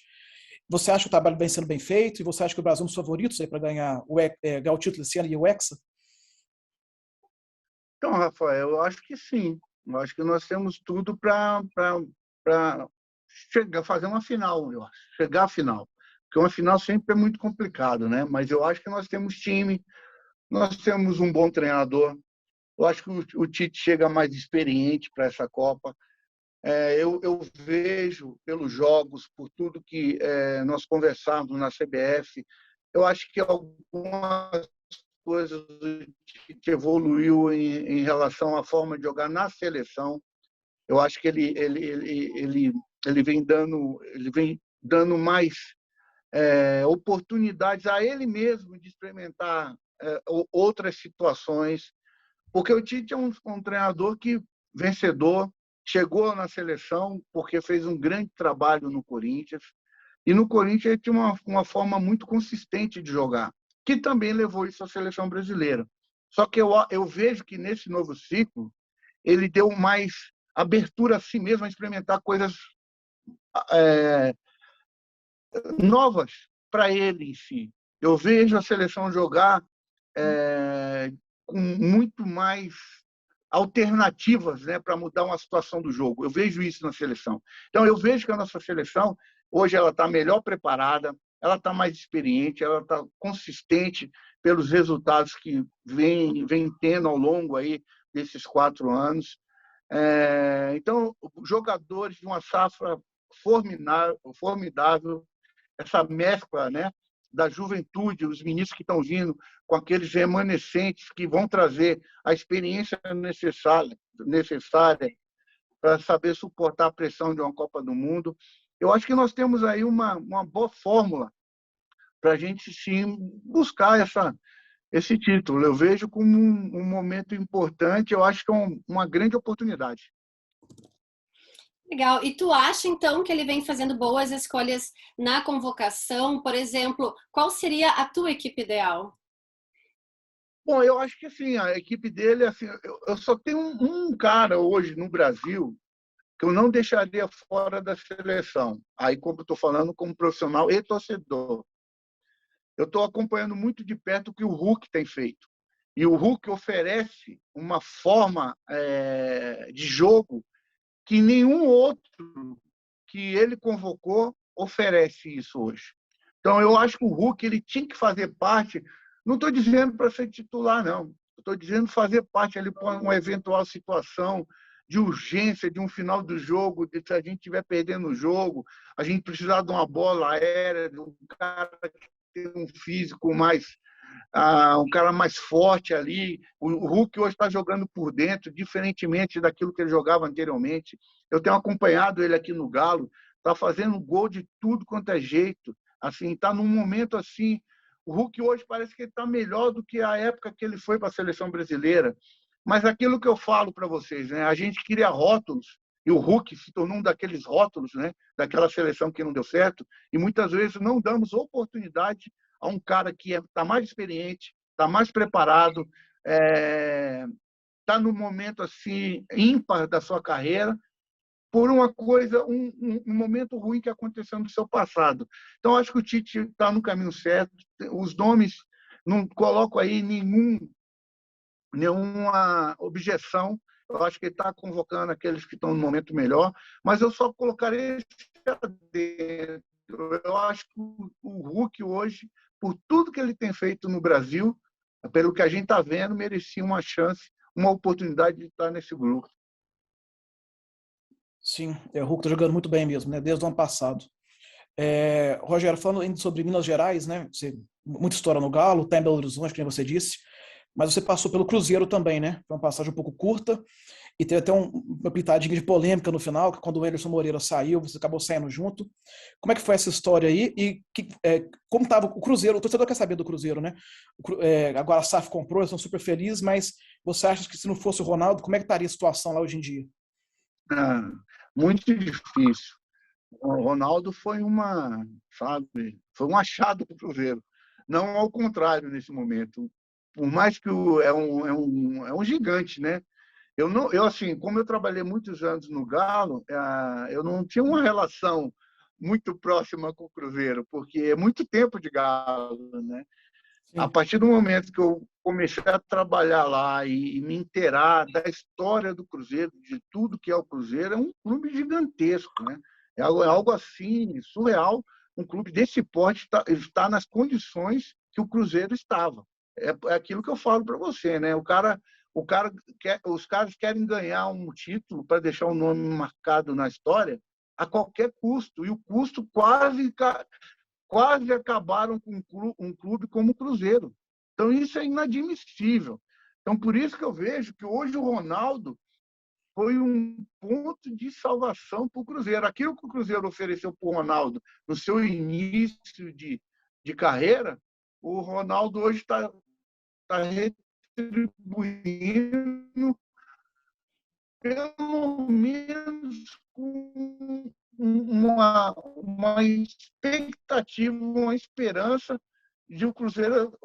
Você acha que o trabalho vem sendo bem feito? E você acha que o Brasil é um dos favoritos para ganhar o título esse ano e o Hexa? Então, Rafael, eu acho que sim. Eu acho que nós temos tudo para fazer uma final, eu acho. Chegar à final. Porque uma final sempre é muito complicado, né? Mas eu acho que nós temos time, nós temos um bom treinador. Eu acho que o Tite chega mais experiente para essa Copa. Eu vejo pelos jogos, por tudo que nós conversamos na CBF, eu acho que algumas coisas o Tite evoluiu em relação à forma de jogar na seleção. Eu acho que ele vem dando mais oportunidades a ele mesmo de experimentar outras situações, porque o Tite é um treinador que vencedor, chegou na seleção porque fez um grande trabalho no Corinthians, e no Corinthians ele tinha uma forma muito consistente de jogar, que também levou isso à seleção brasileira. Só que eu vejo que nesse novo ciclo ele deu mais abertura a si mesmo a experimentar coisas novas para ele em si. Eu vejo a seleção jogar com muito mais alternativas, né, para mudar uma situação do jogo. Eu vejo isso na seleção. Então, eu vejo que a nossa seleção, hoje, ela está melhor preparada, ela está mais experiente, ela está consistente pelos resultados que vem tendo ao longo aí desses 4 anos. Então, jogadores de uma safra formidável, essa mescla, né, da juventude, os meninos que estão vindo com aqueles remanescentes que vão trazer a experiência necessária para saber suportar a pressão de uma Copa do Mundo. Eu acho que nós temos aí uma boa fórmula para a gente sim buscar esse título. Eu vejo como um momento importante, eu acho que é uma grande oportunidade. Legal. E tu acha, então, que ele vem fazendo boas escolhas na convocação? Por exemplo, qual seria a tua equipe ideal? Bom, eu acho que assim, a equipe dele, assim, eu só tenho um cara hoje no Brasil que eu não deixaria fora da seleção. Aí, como eu estou falando, como profissional e torcedor. Eu estou acompanhando muito de perto o que o Hulk tem feito. E o Hulk oferece uma forma de jogo que nenhum outro que ele convocou oferece isso hoje. Então, eu acho que o Hulk ele tinha que fazer parte, não estou dizendo para ser titular, não. Estou dizendo fazer parte ali para uma eventual situação de urgência, de um final do jogo, de se a gente estiver perdendo o jogo, a gente precisar de uma bola aérea, de um cara que tem um físico mais, um cara mais forte ali. O Hulk hoje está jogando por dentro, diferentemente daquilo que ele jogava anteriormente. Eu tenho acompanhado ele aqui no Galo, está fazendo gol de tudo quanto é jeito. Assim, está num momento assim. O Hulk hoje parece que está melhor do que a época que ele foi para a seleção brasileira. Mas aquilo que eu falo para vocês, né? A gente cria rótulos, e o Hulk se tornou um daqueles rótulos, né? Daquela seleção que não deu certo, e muitas vezes não damos oportunidade a um cara que está mais experiente, está mais preparado, está no momento assim ímpar da sua carreira, por uma coisa, um momento ruim que aconteceu no seu passado. Então, acho que o Tite está no caminho certo. Os nomes, não coloco aí nenhuma objeção. Eu acho que ele está convocando aqueles que estão no momento melhor, mas eu só colocarei esse adentro. Eu acho que o Hulk hoje, por tudo que ele tem feito no Brasil, pelo que a gente está vendo, merecia uma chance, uma oportunidade de estar nesse grupo. Sim, o Hulk está jogando muito bem mesmo, né? Desde o ano passado. Rogério, falando ainda sobre Minas Gerais, né? Muita história no Galo, tá em Belo Horizonte, como você disse, mas você passou pelo Cruzeiro também, né? Foi uma passagem um pouco curta e teve até uma pitadinha de polêmica no final, que quando o Anderson Moreira saiu, você acabou saindo junto. Como é que foi essa história aí? E como estava o Cruzeiro? O torcedor quer saber do Cruzeiro, né? Agora a SAF comprou, eles estão super felizes, mas você acha que se não fosse o Ronaldo, como é que estaria a situação lá hoje em dia? Muito difícil. O Ronaldo foi foi um achado para o Cruzeiro. Não ao contrário nesse momento. Por mais que é um gigante, né? Eu assim, como eu trabalhei muitos anos no Galo, eu não tinha uma relação muito próxima com o Cruzeiro, porque é muito tempo de Galo, né? A Sim. partir do momento que eu comecei a trabalhar lá e me inteirar da história do Cruzeiro, de tudo que é o Cruzeiro, é um clube gigantesco, né? É algo assim surreal. Um clube desse porte está nas condições que o Cruzeiro estava. É aquilo que eu falo para você, né? Os caras querem ganhar um título para deixar o nome marcado na história a qualquer custo, e o custo quase acabaram com um clube como o Cruzeiro. Então, isso é inadmissível. Então, por isso que eu vejo que hoje o Ronaldo foi um ponto de salvação para o Cruzeiro. Aquilo que o Cruzeiro ofereceu para o Ronaldo no seu início de carreira, o Ronaldo hoje está retribuindo pelo menos com uma expectativa, uma esperança de o Cruzeiro.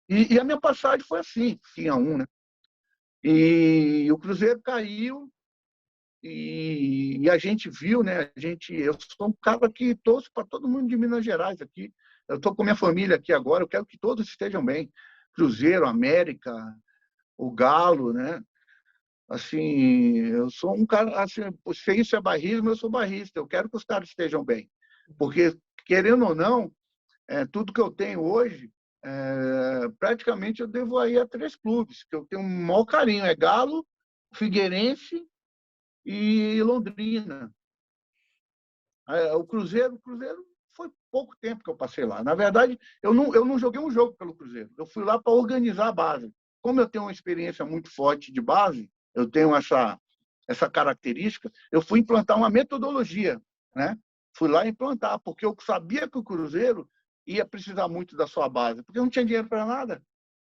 E a minha passagem foi assim, tinha né? E o Cruzeiro caiu e a gente viu, né? Eu sou um cara que torço para todo mundo de Minas Gerais aqui. Eu estou com minha família aqui agora, eu quero que todos estejam bem. Cruzeiro, América, o Galo, né? Assim, eu sou um cara, assim, se isso é barrismo, eu sou barrista. Eu quero que os caras estejam bem. Porque, querendo ou não, tudo que eu tenho hoje, praticamente eu devo aí a 3 clubes, que eu tenho um maior carinho. É Galo, Figueirense e Londrina. O Cruzeiro foi pouco tempo que eu passei lá. Na verdade, eu não joguei um jogo pelo Cruzeiro. Eu fui lá para organizar a base. Como eu tenho uma experiência muito forte de base, eu tenho essa característica, eu fui implantar uma metodologia, né? Fui lá implantar, porque eu sabia que o Cruzeiro ia precisar muito da sua base, porque eu não tinha dinheiro para nada.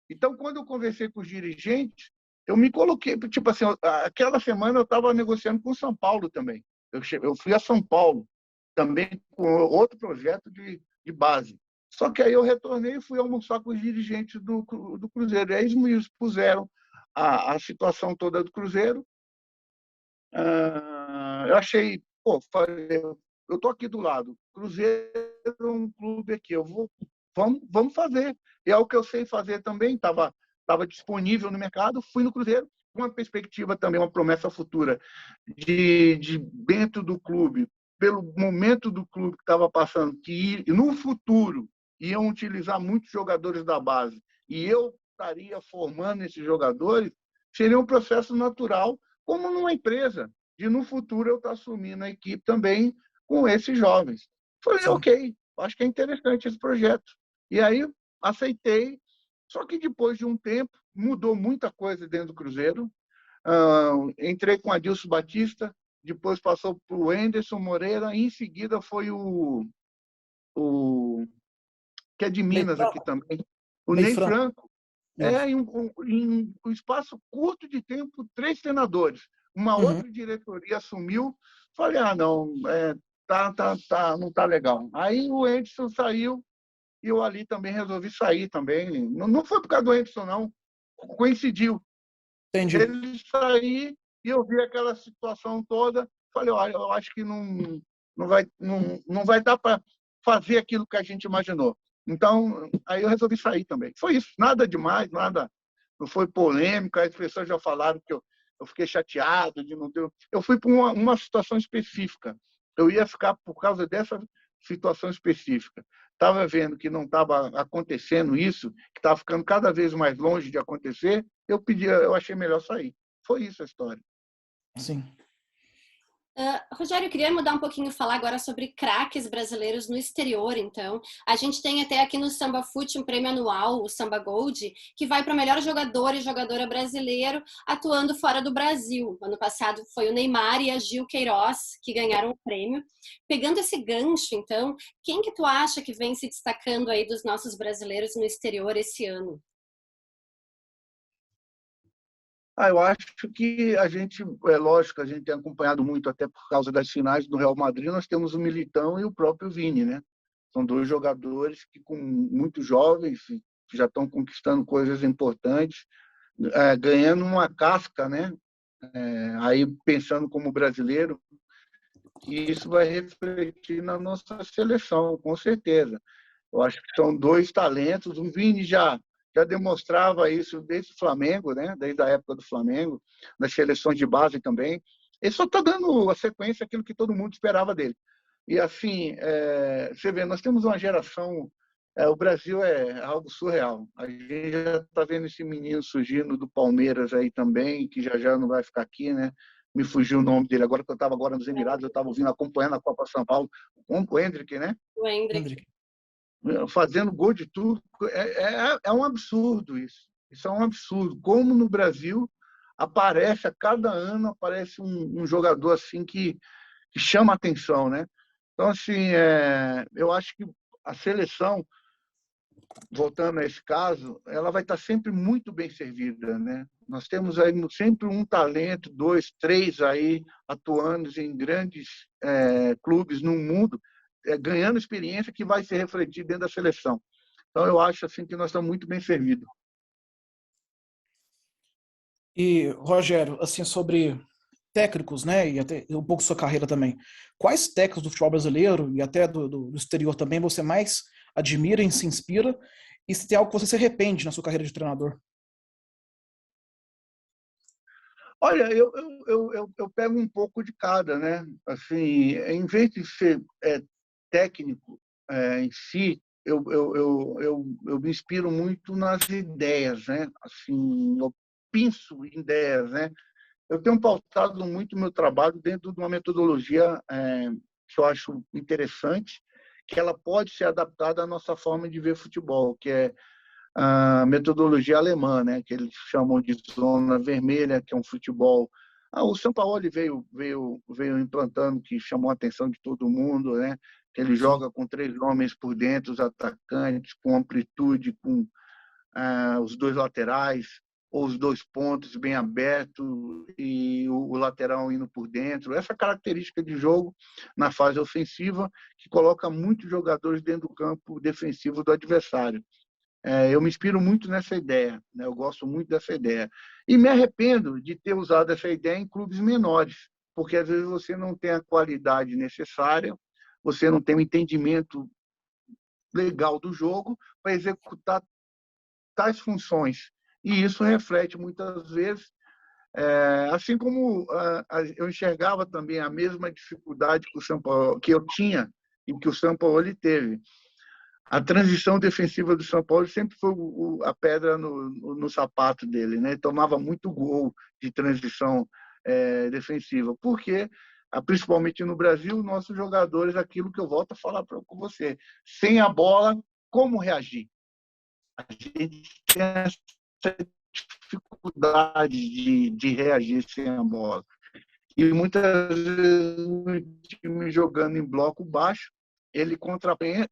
Então, quando eu conversei com os dirigentes, eu me coloquei, tipo assim, aquela semana eu estava negociando com o São Paulo também. Eu fui a São Paulo, também com outro projeto de base. Só que aí eu retornei e fui almoçar com os dirigentes do Cruzeiro. E aí eles me expuseram a situação toda do Cruzeiro. Eu achei, eu estou aqui do lado. Cruzeiro é um clube aqui, vamos fazer. E é o que eu sei fazer também, estava disponível no mercado, fui no Cruzeiro, com uma perspectiva também, uma promessa futura de dentro do clube, pelo momento do clube que estava passando, que no futuro iam utilizar muitos jogadores da base, e eu estaria formando esses jogadores, seria um processo natural como numa empresa, de no futuro eu estar assumindo a equipe também com esses jovens. Falei, Sim. ok, acho que é interessante esse projeto. E aí aceitei, só que depois de um tempo mudou muita coisa dentro do Cruzeiro. Entrei com Adilson Batista, depois passou para o Anderson Moreira, e em seguida foi o que é de Ney Minas aqui Franco? também, o Ney Ney Franco. Franco. Em um espaço curto de tempo, 3 treinadores. Uma outra diretoria assumiu. Falei, não, não está legal. Aí o Anderson saiu e eu ali também resolvi sair também. Não foi por causa do Anderson, não. Coincidiu. Entendi. Ele sair e eu vi aquela situação toda. Falei, olha, eu acho que não vai dar para fazer aquilo que a gente imaginou. Então, aí eu resolvi sair também. Foi isso, nada demais, nada, não foi polêmica, as pessoas já falaram que eu fiquei chateado de não ter. Eu fui para uma situação específica. Eu ia ficar por causa dessa situação específica. Estava vendo que não estava acontecendo isso, que estava ficando cada vez mais longe de acontecer, eu achei melhor sair. Foi isso a história. Sim. Rogério, eu queria mudar um pouquinho, falar agora sobre craques brasileiros no exterior, então. A gente tem até aqui no Samba Fute um prêmio anual, o Samba Gold, que vai para o melhor jogador e jogadora brasileiro atuando fora do Brasil. Ano passado foi o Neymar e a Gil Queiroz que ganharam o prêmio. Pegando esse gancho, então, quem que tu acha que vem se destacando aí dos nossos brasileiros no exterior esse ano? Eu acho que a gente, é lógico, a gente tem acompanhado muito, até por causa das finais do Real Madrid, nós temos o Militão e o próprio Vini, né? São 2 jogadores que, com muito jovens, já estão conquistando coisas importantes, ganhando uma casca, né? Aí pensando como brasileiro, e isso vai refletir na nossa seleção, com certeza. Eu acho que são 2 talentos. O Vini já demonstrava isso desde o Flamengo, né? Desde a época do Flamengo, nas seleções de base também. Ele só está dando a sequência aquilo que todo mundo esperava dele. E assim, você vê, nós temos uma geração. O Brasil é algo surreal. A gente já está vendo esse menino surgindo do Palmeiras aí também, que já não vai ficar aqui, né? Me fugiu o nome dele agora, porque eu estava agora nos Emirados, eu estava ouvindo, acompanhando a Copa São Paulo, o Hendrick, né? O Hendrick. Fazendo gol de tudo. É um absurdo isso. Isso é um absurdo. Como no Brasil aparece, a cada ano aparece um jogador assim que chama a atenção, né? Então, assim, eu acho que a seleção, voltando a esse caso, ela vai estar sempre muito bem servida, né? Nós temos aí sempre um talento, 2, 3 aí atuando em grandes clubes no mundo, ganhando experiência que vai se refletir dentro da seleção. Então, eu acho assim que nós estamos muito bem servidos. E, Rogério, assim, sobre técnicos, né, e até um pouco sua carreira também, quais técnicos do futebol brasileiro e até do exterior também você mais admira e se inspira? E se tem algo que você se arrepende na sua carreira de treinador? Olha, eu pego um pouco de cada, né? Assim, em vez de ser técnico em si, eu me inspiro muito nas ideias, né? Assim, eu penso em ideias, né? Eu tenho pautado muito o meu trabalho dentro de uma metodologia que eu acho interessante, que ela pode ser adaptada à nossa forma de ver futebol, que é a metodologia alemã, né, que eles chamam de zona vermelha, que é um futebol. O Sampaoli veio implantando, que chamou a atenção de todo mundo, né, que ele joga com 3 homens por dentro, os atacantes, com amplitude, com os 2 laterais, ou os 2 pontos bem abertos e o lateral indo por dentro. Essa característica de jogo na fase ofensiva que coloca muitos jogadores dentro do campo defensivo do adversário. Eu me inspiro muito nessa ideia, né? Eu gosto muito dessa ideia. E me arrependo de ter usado essa ideia em clubes menores, porque às vezes você não tem a qualidade necessária, você não tem o entendimento legal do jogo para executar tais funções. E isso reflete muitas vezes, assim como eu enxergava também a mesma dificuldade que o São Paulo, que eu tinha e que o São Paulo teve. A transição defensiva do São Paulo sempre foi a pedra no sapato dele, né? Ele tomava muito gol de transição defensiva. Porque, principalmente no Brasil, nossos jogadores, aquilo que eu volto a falar com você, sem a bola, como reagir? A gente tem essa dificuldade de reagir sem a bola. E muitas vezes o time jogando em bloco baixo, ele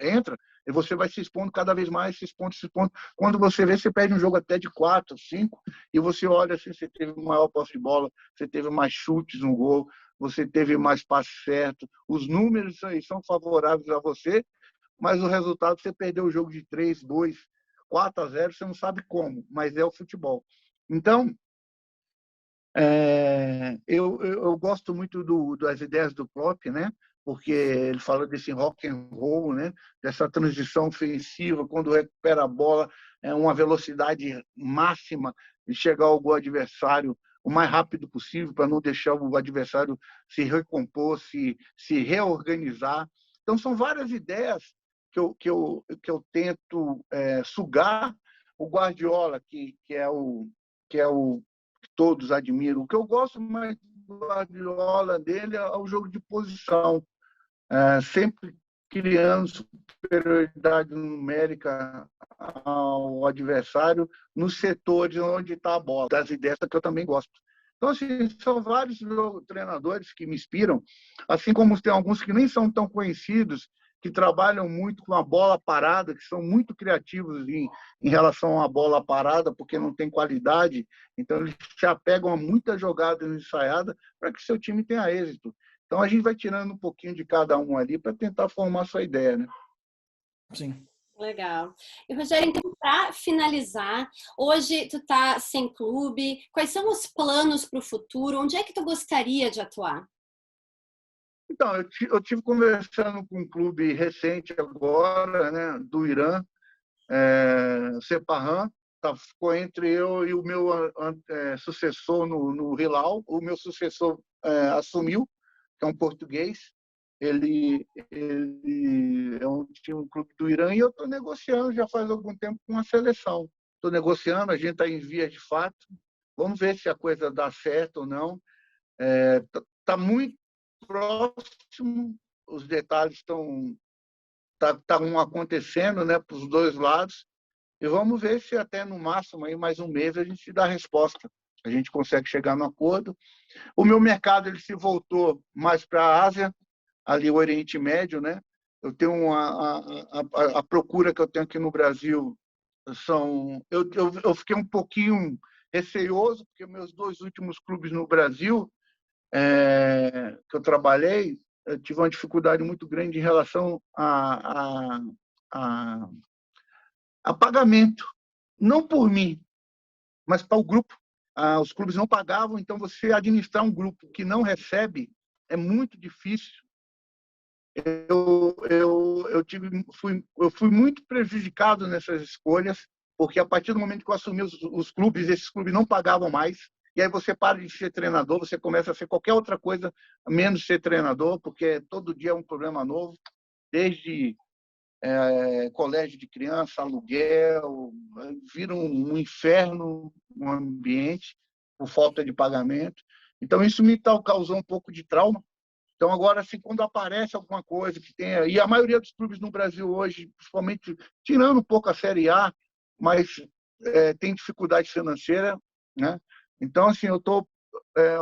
entra e você vai se expondo cada vez mais, se expondo. Quando você vê, você perde um jogo até de 4, 5, e você olha assim, você teve maior posse de bola, você teve mais chutes no gol, você teve mais passe certo. Os números aí são favoráveis a você, mas o resultado, você perdeu o jogo de 3, 2, 4-0, você não sabe como, mas é o futebol. Então, eu gosto muito das ideias do Klopp, né? Porque ele fala desse rock and roll, né? Dessa transição ofensiva, quando recupera a bola, uma velocidade máxima de chegar ao gol adversário o mais rápido possível, para não deixar o adversário se recompor, se reorganizar. Então, são várias ideias que eu tento sugar. O Guardiola, que é o que todos admiram. O que eu gosto mais do Guardiola dele é o jogo de posição, sempre criando superioridade numérica ao adversário nos setores onde está a bola, das ideias que eu também gosto. Então, assim, são vários treinadores que me inspiram, assim como tem alguns que nem são tão conhecidos, que trabalham muito com a bola parada, que são muito criativos em relação à bola parada, porque não tem qualidade. Então, eles se apegam a muitas jogadas ensaiadas para que seu time tenha êxito. Então, a gente vai tirando um pouquinho de cada um ali para tentar formar a sua ideia, né? Sim. Legal. E, Rogério, então, para finalizar, hoje tu tá sem clube, quais são os planos para o futuro? Onde é que tu gostaria de atuar? Então, eu tive conversando com um clube recente agora, né, do Irã, Sepahan, ficou entre eu e o meu sucessor no Hilal. O meu sucessor assumiu, que é um português. Ele tinha um clube do Irã e eu estou negociando já faz algum tempo com a seleção. Estou negociando, a gente está em vias de fato. Vamos ver se a coisa dá certo ou não. Está muito próximo, os detalhes estão acontecendo, né, para os dois lados. E vamos ver se até no máximo aí mais um mês a gente dá a resposta. A gente consegue chegar no acordo. O meu mercado ele se voltou mais para a Ásia, ali o Oriente Médio, né? Eu tenho a procura que eu tenho aqui no Brasil são. Eu fiquei um pouquinho receoso porque meus 2 últimos clubes no Brasil que eu trabalhei, eu tive uma dificuldade muito grande em relação a pagamento, não por mim, mas para o grupo. Os clubes não pagavam, então você administrar um grupo que não recebe é muito difícil. Eu fui muito prejudicado nessas escolhas, porque a partir do momento que eu assumi os clubes, esses clubes não pagavam mais. E aí você para de ser treinador, você começa a ser qualquer outra coisa, menos ser treinador, porque todo dia é um problema novo, desde colégio de criança, aluguel, vira um inferno no ambiente, por falta de pagamento. Então, isso me causou um pouco de trauma. Então, agora, assim, quando aparece alguma coisa que tenha... E a maioria dos clubes no Brasil hoje, principalmente, tirando um pouco a Série A, mas tem dificuldade financeira, né? Então, assim, eu estou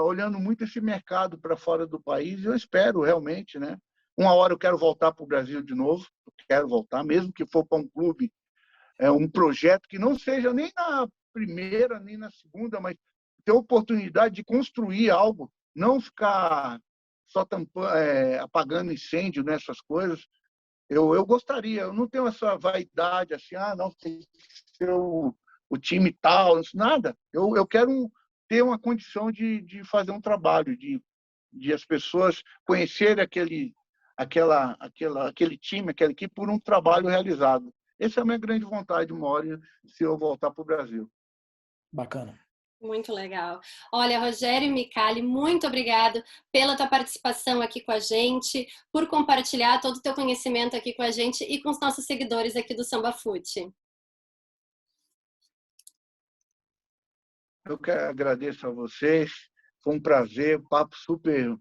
olhando muito esse mercado para fora do país e eu espero realmente, né? Uma hora eu quero voltar para o Brasil de novo, eu quero voltar, mesmo que for para um clube, um projeto que não seja nem na primeira, nem na segunda, mas ter oportunidade de construir algo, não ficar só apagando incêndio nessas coisas. Eu gostaria, eu não tenho essa vaidade assim, não, tem que ser o time tal, nada. Eu quero ter uma condição de fazer um trabalho, de as pessoas conhecerem aquele time, aquela equipe, por um trabalho realizado. Essa é a minha grande vontade, uma hora, se eu voltar para o Brasil. Bacana. Muito legal. Olha, Rogério Micali, muito obrigado pela tua participação aqui com a gente, por compartilhar todo o teu conhecimento aqui com a gente e com os nossos seguidores aqui do Samba Fute. Eu que agradeço a vocês. Foi um prazer, papo super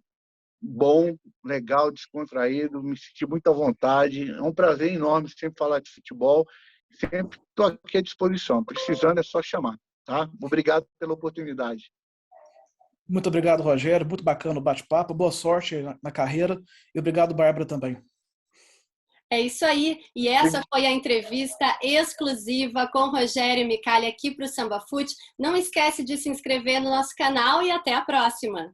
bom, legal, descontraído, me senti muito à vontade. É um prazer enorme sempre falar de futebol. Sempre estou aqui à disposição. Precisando é só chamar. Tá? Obrigado pela oportunidade. Muito obrigado, Rogério. Muito bacana o bate-papo. Boa sorte na carreira. E obrigado, Bárbara, também. É isso aí. E essa foi a entrevista exclusiva com Rogério Micali aqui para o Samba Fute. Não esquece de se inscrever no nosso canal e até a próxima.